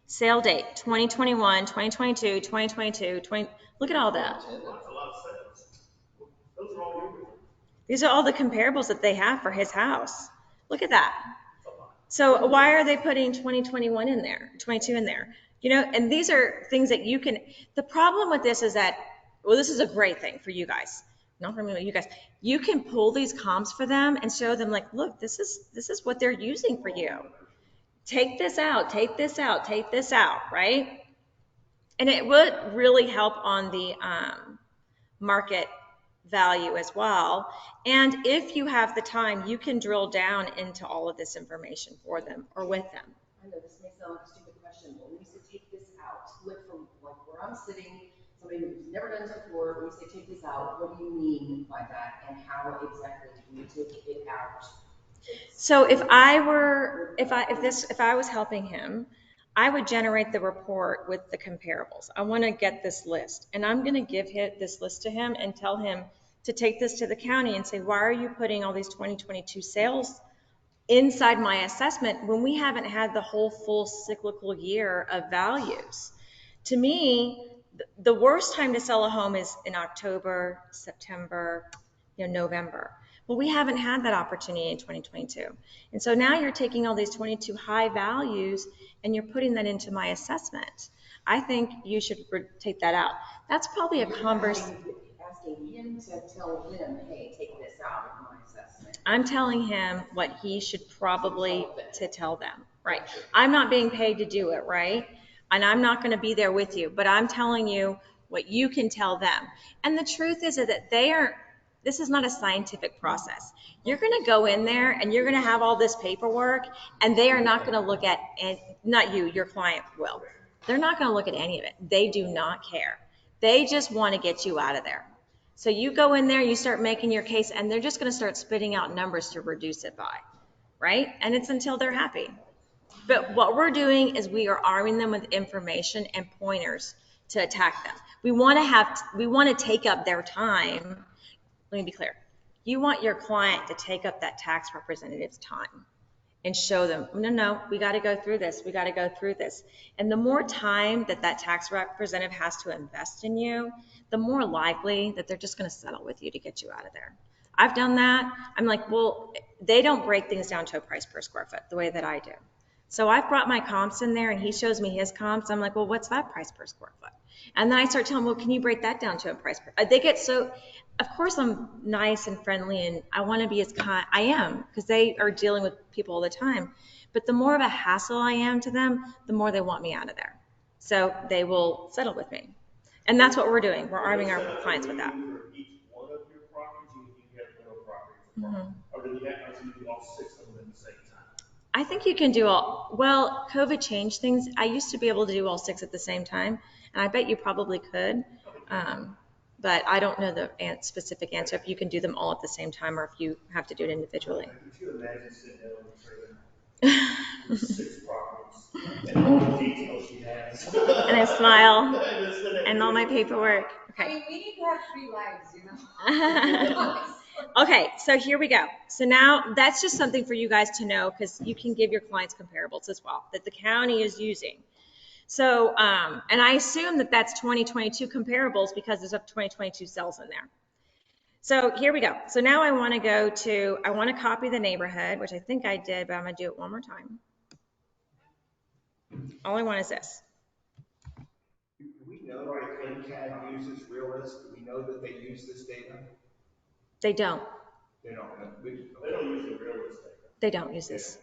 Sale date, 2021, 2022, 2022, 20. Look at all that. These are all the comparables that they have for his house. Look at that. So why are they putting 2021 in there, 22 in there? You know, and these are things that you can, the problem with this is that, well, this is a great thing for you guys. Not for me, but you guys. You can pull these comps for them and show them like, look, this is what they're using for you. Take this out, take this out, take this out, right? And it would really help on the market value as well. And if you have the time, you can drill down into all of this information for them or with them. I know this may sound like a stupid question, but when you say take this out, like from like where I'm sitting, somebody who's never done this before, when you say take this out, what do you mean by that? And how exactly do you take it out? So if I was helping him, I would generate the report with the comparables. I want to get this list, and I'm going to give this list to him and tell him to take this to the county and say, why are you putting all these 2022 sales inside my assessment when we haven't had the whole full cyclical year of values? To me, the worst time to sell a home is in October, September, November. Well, we haven't had that opportunity in 2022. And so now you're taking all these 22 high values and you're putting that into my assessment. I think you should take that out. That's probably a conversation. Asking him to tell them, hey, take this out of my assessment. I'm telling him what he should probably to tell them, right? I'm not being paid to do it, right? And I'm not going to be there with you, but I'm telling you what you can tell them. And the truth is that this is not a scientific process. You're going to go in there and you're going to have all this paperwork and they are not going to look at, and not you, your client will. They're not going to look at any of it. They do not care. They just want to get you out of there. So you go in there, you start making your case, and they're just going to start spitting out numbers to reduce it by, right? And it's until they're happy. But what we're doing is we are arming them with information and pointers to attack them. We want to take up their time. Let me be clear. You want your client to take up that tax representative's time and show them, no, we got to go through this. We got to go through this. And the more time that tax representative has to invest in you, the more likely that they're just going to settle with you to get you out of there. I've done that. I'm like, well, they don't break things down to a price per square foot the way that I do. So I've brought my comps in there and he shows me his comps. I'm like, well, what's that price per square foot? And then I start telling them, well, can you break that down to a price per, they get so, of course I'm nice and friendly and I want to be as kind, I am, because they are dealing with people all the time. But the more of a hassle I am to them, the more they want me out of there. So they will settle with me. And that's what we're doing. We're arming our clients with that. For each one of your properties, you have rental properties, or do you have to do all 6 of them at the same time? I think you can do well, COVID changed things. I used to be able to do all 6 at the same time, and I bet you probably could. But I don't know the specific answer if you can do them all at the same time or if you have to do it individually. Could you imagine sitting down and trading 6 properties and all the details she has? And I smile and all my paperwork. I Okay. mean, we need to have 3 lives, you know? Okay, so here we go. So now that's just something for you guys to know because you can give your clients comparables as well that the county is using. So, and I assume that that's 2022 comparables because there's up 2022 cells in there. So here we go. So now I want to copy the neighborhood, which I think I did, but I'm going to do it one more time. All I want is this. Do we know that MCAD uses Realist? Do we know that they use this data? They don't. They don't. They don't use the real estate. They don't use this.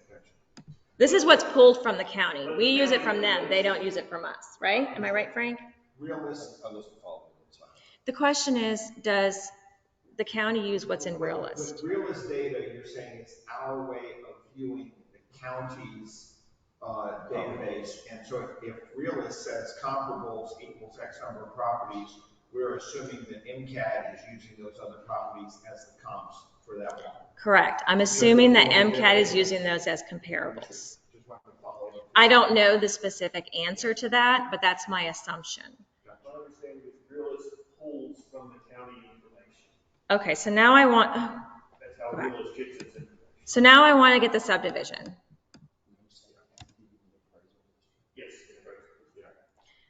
This is what's pulled from the county. We use it from them. They don't use it from us, right? Am I right, Frank? Realist. The question is, does the county use what's in Realist? With Realist data, you're saying it's our way of viewing the county's database. And so if Realist says comparables equals X number of properties, we're assuming that MCAD is using those other properties as the comps for that one. Correct. I'm assuming that MCAD is using those as comparables. I don't know the specific answer to that, but that's my assumption. My understanding is Realist pulls from the county information. Okay, so now I want, That's how Realist gets its information. so now I want to get the subdivision. Yes.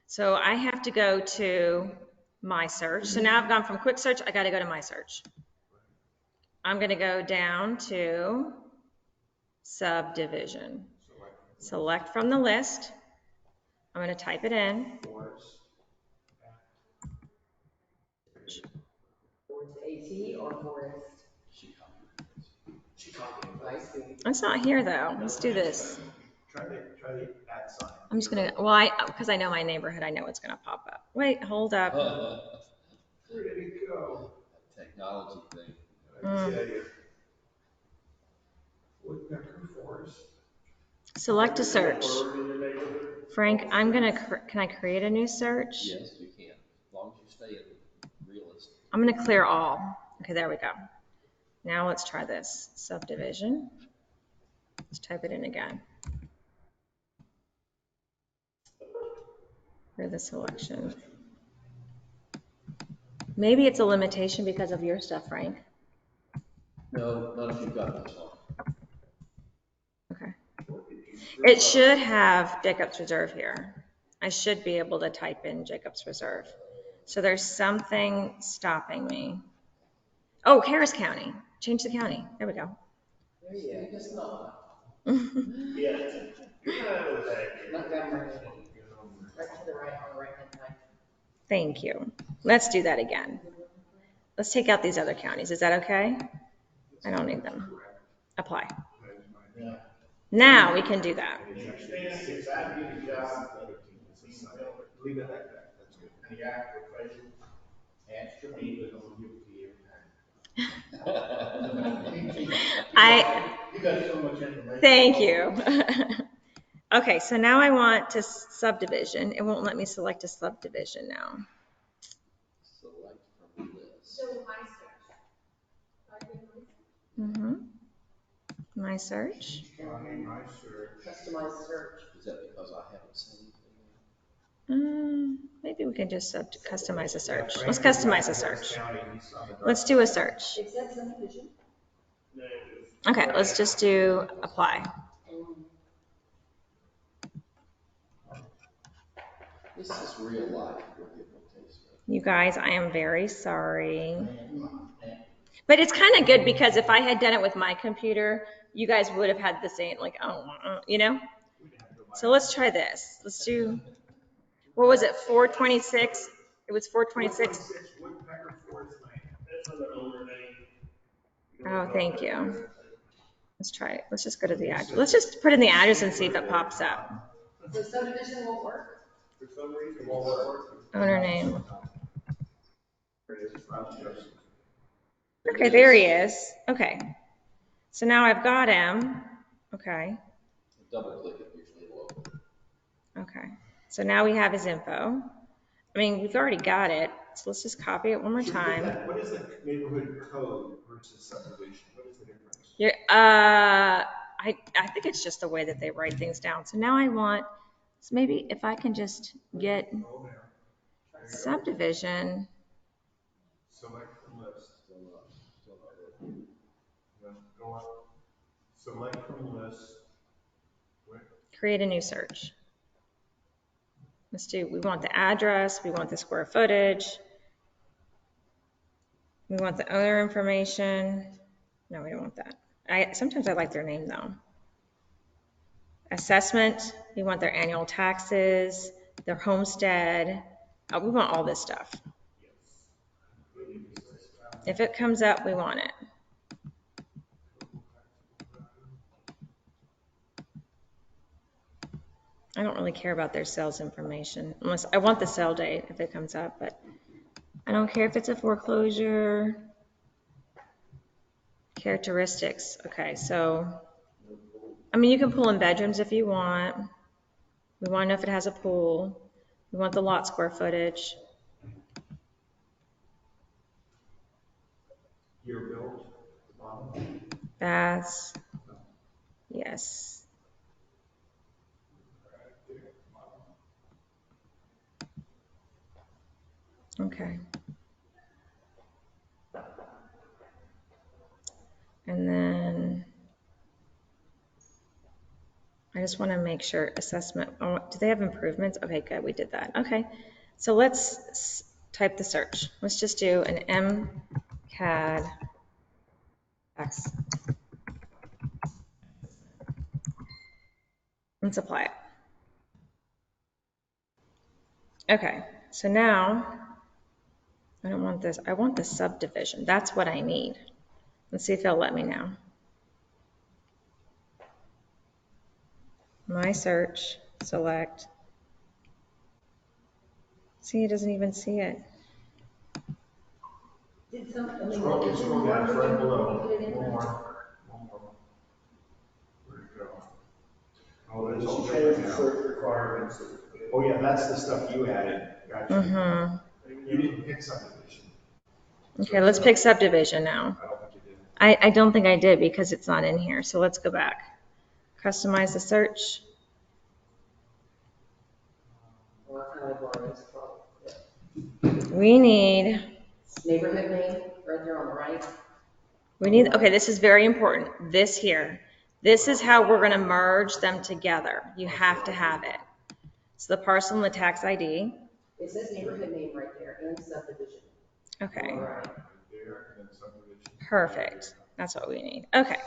So I have to go to my search. So now I've gone from quick search, I got to go to my search. I'm going to go down to subdivision. Select from the list. I'm going to type it in. AT or Forest? I see. It's not here though. Let's do this. Try the at sign. I'm just going to, because I know my neighborhood, I know it's going to pop up. Wait, hold up. Where did it go? technology thing. Woodpecker forest. Select a search. Frank, can I create a new search? Yes, you can, as long as you stay in realistic. I'm gonna clear all. Okay, there we go. Now let's try this. Subdivision. Let's type it in again. For the selection. Maybe it's a limitation because of your stuff, Frank. No, not if you've got this one. Okay. It should have Jacob's Reserve here. I should be able to type in Jacob's Reserve. So there's something stopping me. Oh, Harris County. Change the county. There we go. There you go, just not. Yeah. Montgomery. Right to the right, on the right hand side. Thank you. Let's do that again. Let's take out these other counties. Is that okay? I don't need them. Apply. Now we can do that. Leave it like that, that's good. You got so much information. Thank you. Okay, so now I want to subdivision. It won't let me select a subdivision now. Select from the list. So my search. My search. Customized search. Is that because I haven't saved it? Maybe we can just customize a search. Let's customize a search. Let's do a search. It said subdivision. Okay, let's just do apply. This is real life. You guys, I am very sorry. But it's kind of good because if I had done it with my computer, you guys would have had the same, like, you know? So let's try this. Let's do, what was it, 426? It was 426. Oh, thank you. Let's try it. Let's just go to the address. Let's just put in the address and see if it pops up. So subdivision won't work? For some reason, it won't work. Owner name. Okay, there he is. Okay. So now I've got him. Okay. Double click it usually will open. Okay. So now we have his info. I mean, we've already got it. So let's just copy it one more time. What is the neighborhood code versus subdivision? What is the difference? Yeah, I think it's just the way that they write things down. So now I want, so maybe if I can just get subdivision. Select from list. Go on. Select from list. Create a new search. Let's do, we want the address, we want the square footage, we want the owner information. No, we don't want that. Sometimes I like their name though. Assessment, we want their annual taxes, their homestead. Oh, we want all this stuff. If it comes up, we want it. I don't really care about their sales information, unless I want the sale date if it comes up, but I don't care if it's a foreclosure. Characteristics. Okay, so, I mean, you can pull in bedrooms if you want. We want to know if it has a pool. We want the lot square footage. Year built. Baths. Yes. Okay. And then I just want to make sure assessment. Oh, do they have improvements? Okay, good. We did that. Okay. So let's type the search. Let's just do an MCAD X. Let's apply it. Okay. So now I don't want this. I want the subdivision. That's what I need. Let's see if it'll let me now. My search, select. See, it doesn't even see it. Did some, I mean, Scroll, did scroll down, it's right below. Put it in One there. more. One more. Where'd it go? Oh, it's all She different changed the now. search requirements. Oh, yeah, that's the stuff you added. Gotcha. Mm-hmm. You didn't pick subdivision. Okay, let's pick subdivision now. I don't think you did. I don't think I did because it's not in here. So let's go back. Customize the search. Or categories, We need, neighborhood name, right there on the right. okay, this is very important. This here. This is how we're going to merge them together. You have to have it. So the parcel and the tax ID. It says neighborhood name right there and subdivision. Okay. Right. There, and then subdivision. Perfect. That's what we need. Okay.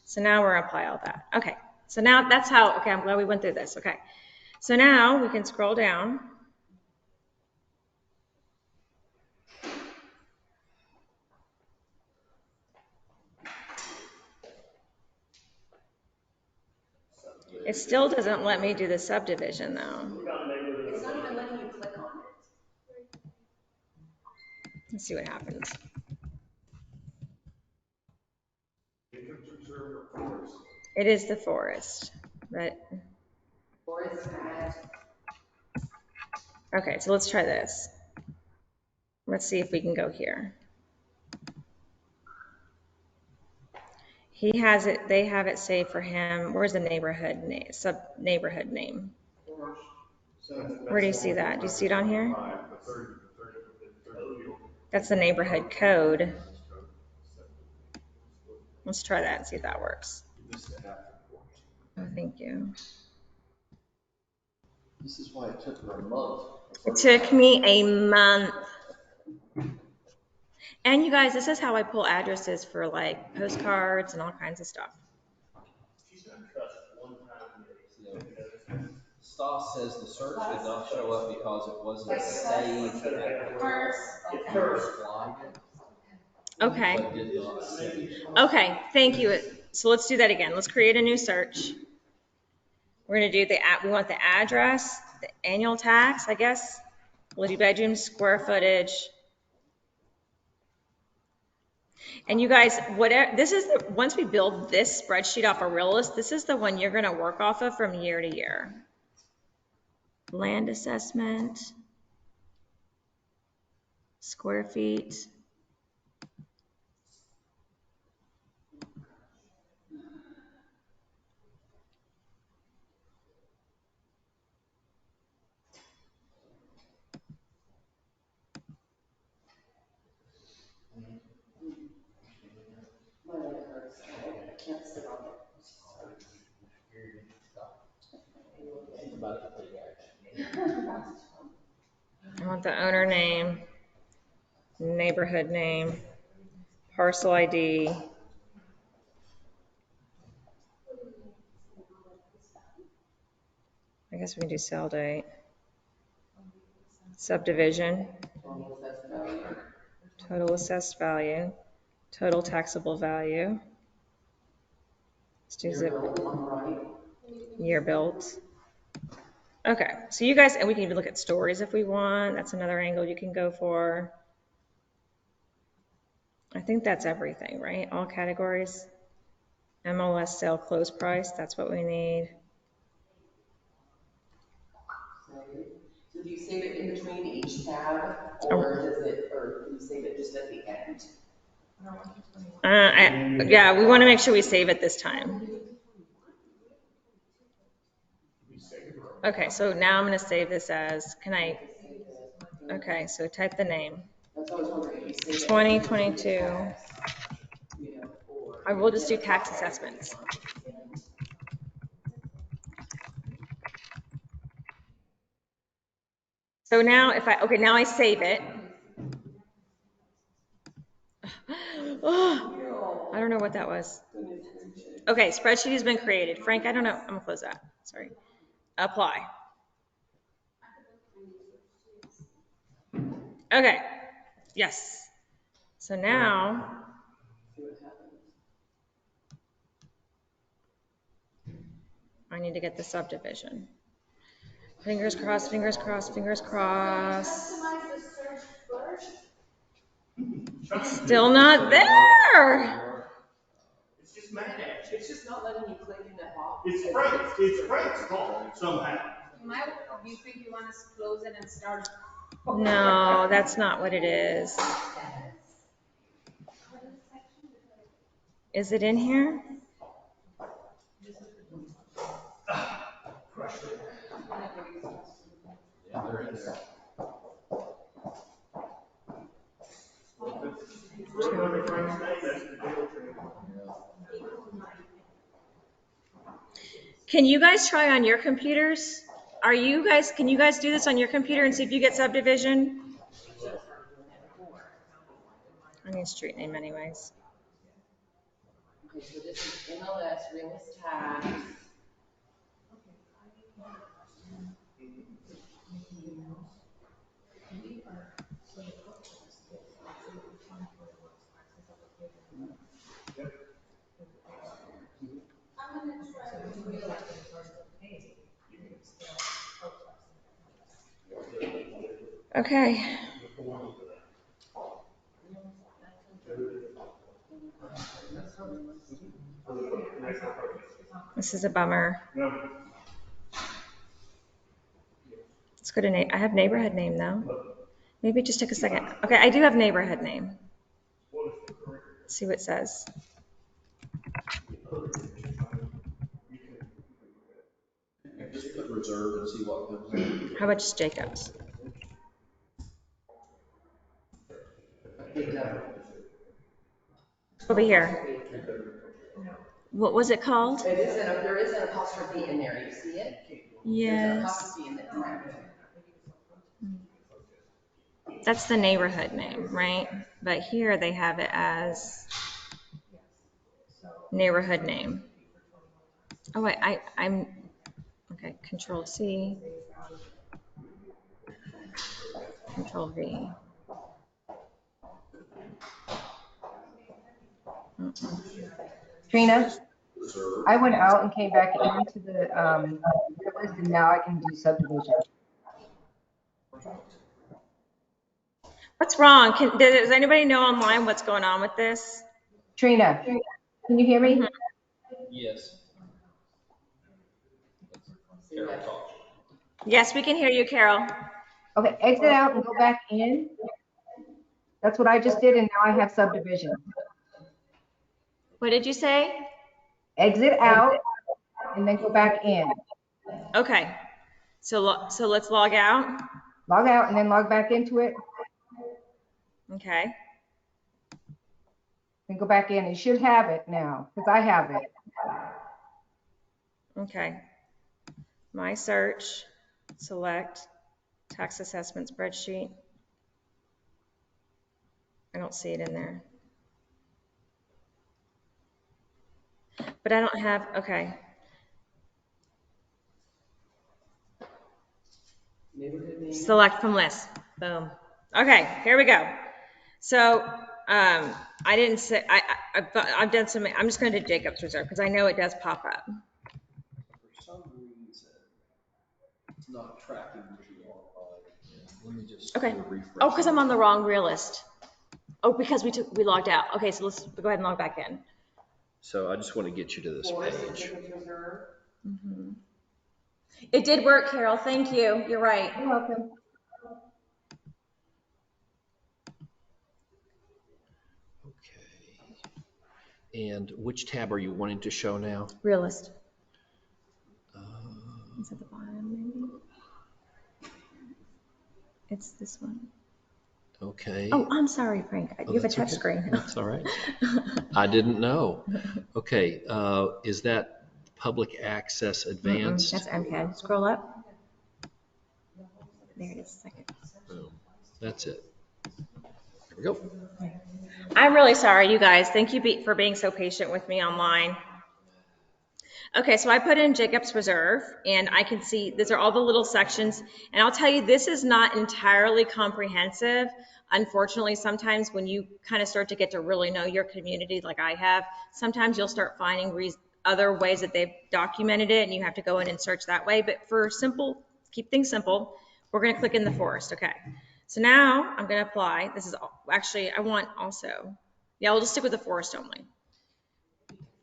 So now we're going to apply all that. Okay. So now that's how, okay, I'm glad we went through this. Okay. So now we can scroll down. It still doesn't let me do the subdivision though. It's not even letting you click on it. Let's see what happens. It is the forest, but Forest at, okay, so let's try this. Let's see if we can go here. He has it, they have it saved for him. Where's the neighborhood name, neighborhood name? Where do you see that? Do you see it on here? That's the neighborhood code. Let's try that and see if that works. Oh, thank you. This is why it took her a month. It took me a month. And you guys, this is how I pull addresses for like postcards and all kinds of stuff. Stas says the search did not show up because it wasn't saved at first. Okay. But did not save. Okay, thank you. So let's do that again. Let's create a new search. We're gonna do we want the address, the annual tax, I guess. We'll do bedroom square footage. And you guys, whatever, this is once we build this spreadsheet off of Realist, this is the one you're gonna work off of from year to year. Land assessment, square feet. my leg hurts. I can't sit on it. I want the owner name, neighborhood name, parcel ID. I guess we can do sell date. Subdivision, total assessed value, total taxable value. Let's do zip, year built. Okay, so you guys, and we can even look at stories if we want. That's another angle you can go for. I think that's everything, right? All categories. MLS sale close price, that's what we need. So do you save it in between each tab, or do you save it just at the end? Yeah, we want to make sure we save it this time. Okay, so now I'm going to save this as, okay, so type the name. 2022. I will just do tax assessments. So now now I save it. Oh, I don't know what that was. Okay, spreadsheet has been created. Frank, I don't know. I'm gonna close that. Sorry. Apply. Okay. Yes. So now, I need to get the subdivision. Fingers crossed, fingers crossed, fingers crossed. Customize the search first. It's still not there. It's just mad at you. It's just not letting you click in that box. It's Frank's fault somehow. Do you think you want us to close it and start? No, that's not what it is. Is it in here? Yeah, they're in there. Under Frank's name, that's the deal. Can you guys try on your computers? Can you guys do this on your computer and see if you get subdivision? I need street name anyways. Okay, so this is MLS, realist tax. Okay. This is a bummer. Let's go to I have neighborhood name though. Maybe it just took a second. Okay, I do have neighborhood name. Let's see what it says. Just put reserve and see what comes. How about just Jacobs? Over here. What was it called? There is an apostrophe in there. You see it? Yes. There's an apostrophe in there. That's the neighborhood name, right? But here they have it as neighborhood name. Oh wait, I'm okay. Control C. Control V. Trina, I went out and came back into the list, and now I can do subdivision. What's wrong? Does anybody know online what's going on with this? Trina, can you hear me? Yes. Carol, talk. Yes, we can hear you, Carol. Okay, exit out and go back in. That's what I just did, and now I have subdivision. What did you say? Exit out and then go back in. Okay. So let's log out. Log out and then log back into it. Okay. Then go back in. You should have it now, because I have it. Okay. My search, select tax assessment spreadsheet. I don't see it in there. But I don't have, okay. Select from list. Boom. Okay, here we go. So I didn't say, I've done some, I'm just going to do Jacobs Reserve because I know it does pop up. For some reason, it's not tracking what you are. Let me just Okay. do a refresh. Oh, because I'm on the wrong realist. Oh, because we logged out. Okay, so let's go ahead and log back in. So I just want to get you to this page. Mm-hmm. It did work, Carol. Thank you. You're right. You're welcome. Okay. And which tab are you wanting to show now? Realist. Is at the bottom, maybe? It's this one. Okay. Oh, I'm sorry, Frank. You have a touch screen. That's all right. I didn't know. Okay. Is that public access advanced? That's MCAD. Scroll up. There it is. Second. Boom. That's it. There we go. I'm really sorry, you guys. Thank you for being so patient with me online. Okay, so I put in Jacobs Reserve, and I can see these are all the little sections. And I'll tell you, this is not entirely comprehensive. Unfortunately, sometimes when you kind of start to get to really know your community like I have, sometimes you'll start finding other ways that they've documented it, and you have to go in and search that way. But for simple, keep things simple, we're going to click in the forest. Okay, So now I'm going to apply. This is actually, I want also, yeah, we'll just stick with the forest only.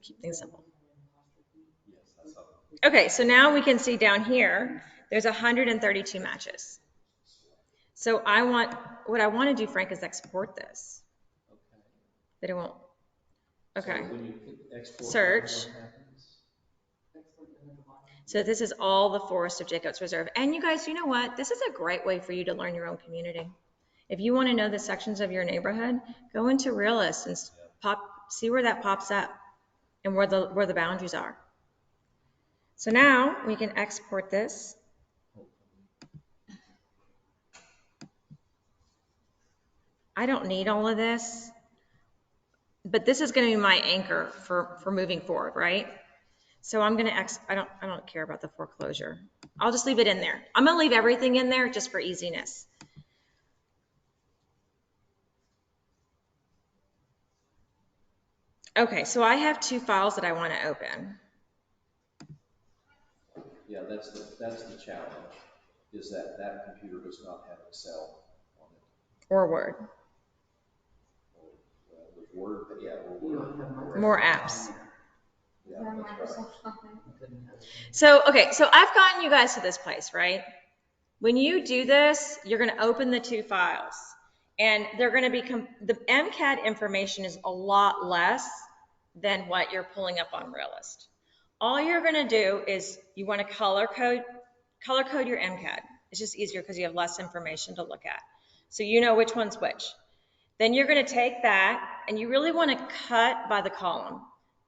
Keep things simple. Okay, so now we can see down here, there's 132 matches. So what I want to do, Frank, is export this. But it won't. Okay. So when you hit export, Search. what happens? So this is all the Forest of Jacobs Reserve. And you guys, you know what? This is a great way for you to learn your own community. If you want to know the sections of your neighborhood, go into Realist and see where that pops up and where the boundaries are. So now we can export this. I don't need all of this, but this is going to be my anchor for moving forward, right? So I'm going to I don't care about the foreclosure. I'll just leave it in there. I'm going to leave everything in there just for easiness. Okay, so I have 2 files that I want to open. Yeah, that's the challenge, is that computer does not have Excel on it. Or Word. With Word, but yeah, or Word. More apps. Yeah, that's right. So, okay, so I've gotten you guys to this place, right? When you do this, you're going to open the 2 files. And they're going to be, the MCAT information is a lot less than what you're pulling up on Realist. All you're going to do is you want to color code your MCAT. It's just easier because you have less information to look at. So you know which one's which. Then you're going to take that, and you really want to cut by the column.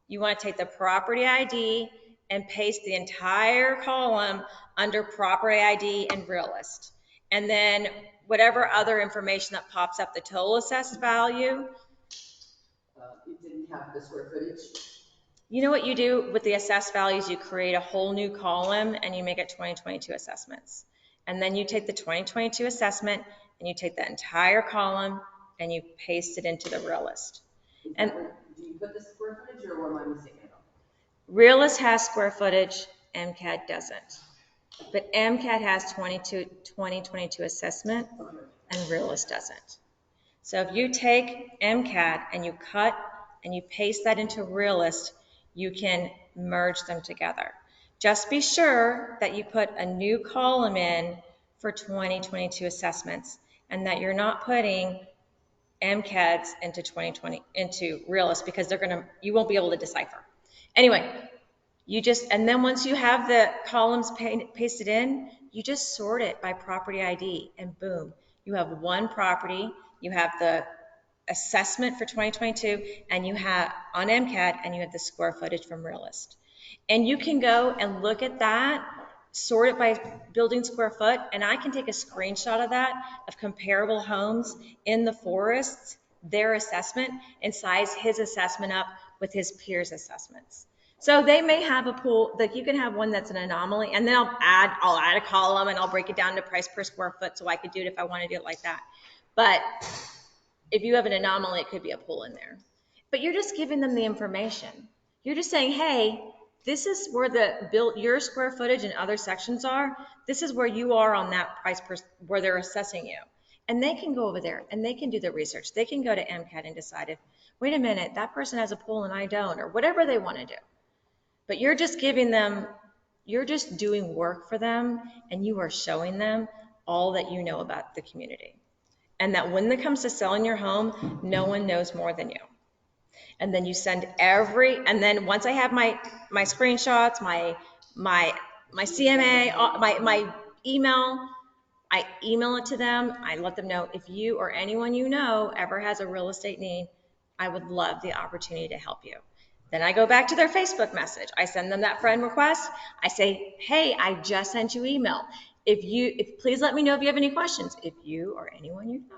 You want to take the property ID and paste the entire column under property ID and Realist. And then whatever other information that pops up, the total assessed value. It didn't have the square footage. You know what you do with the assessed values? You create a whole new column and you make it 2022 assessments. And then you take the 2022 assessment and you take that entire column and you paste it into the Realist. And do you put the square footage, or what am I missing it on? Realist has square footage, MCAT doesn't. But MCAT has 2022 assessment and Realist doesn't. So if you take MCAT and you cut and you paste that into Realist, you can merge them together. Just be sure that you put a new column in for 2022 assessments and that you're not putting MCADs into Realist, because you won't be able to decipher. Anyway, and then once you have the columns pasted in, you just sort it by property ID, and boom, you have one property, you have the assessment for 2022, and you have on MCAT, and you have the square footage from Realist. And you can go and look at that, sort it by building square foot, and I can take a screenshot of that, of comparable homes in the forests, their assessment, and size his assessment up with his peers' assessments. So they may have a pool, like you can have one that's an anomaly, and then I'll add a column and I'll break it down to price per square foot, so I could do it if I want to do it like that. But if you have an anomaly, it could be a pool in there. But you're just giving them the information. You're just saying, hey, this is where your square footage and other sections are. This is where you are on that price where they're assessing you. And they can go over there and they can do the research. They can go to MCAT and decide if, wait a minute, that person has a pool and I don't, or whatever they want to do. But you're just you're just doing work for them, and you are showing them all that you know about the community. And that when it comes to selling your home, no one knows more than you. And then you send and then once I have my screenshots, my CMA, my email, I email it to them. I let them know, if you or anyone you know ever has a real estate need, I would love the opportunity to help you. Then I go back to their Facebook message. I send them that friend request. I say, hey, I just sent you email. Please let me know if you have any questions. If you or anyone you know.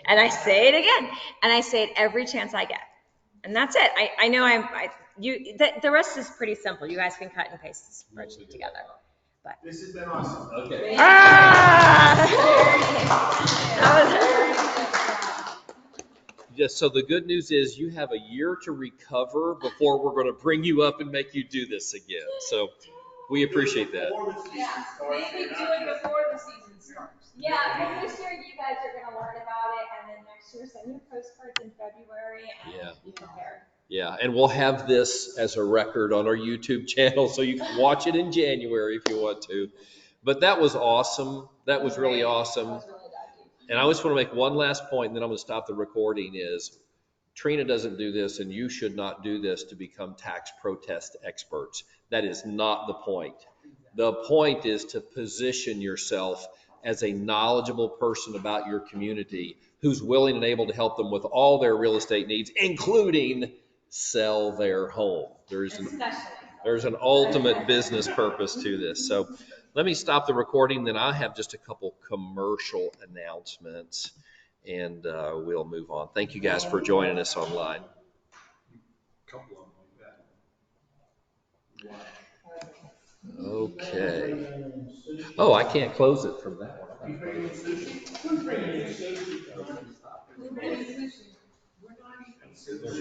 And I say it again. And I say it every chance I get. And that's it. I know the rest is pretty simple. You guys can cut and paste this spreadsheet together. But This has been awesome. Okay. Just so the good news is you have a year to recover before we're going to bring you up and make you do this again. So we appreciate that. Yeah, maybe do it before the season starts. Yeah, because this year you guys are gonna learn about it, and then next year send your postcards in February Yeah. and be prepared. Yeah, and we'll have this as a record on our YouTube channel, so you can watch it in January if you want to. But that was awesome. That was really awesome. That was really dodgy. And I just want to make one last point, and then I'm going to stop the recording, is Trina doesn't do this, and you should not do this to become tax protest experts. That is not the point. The point is to position yourself as a knowledgeable person about your community who's willing and able to help them with all their real estate needs, including sell their home. There's an ultimate business purpose to this. So let me stop the recording, then I have just a couple commercial announcements, and we'll move on. Thank you guys for joining us online. Okay. Oh, I can't close it from that one. Who's bringing sushi? Who's bringing sushi? We're not eating sushi.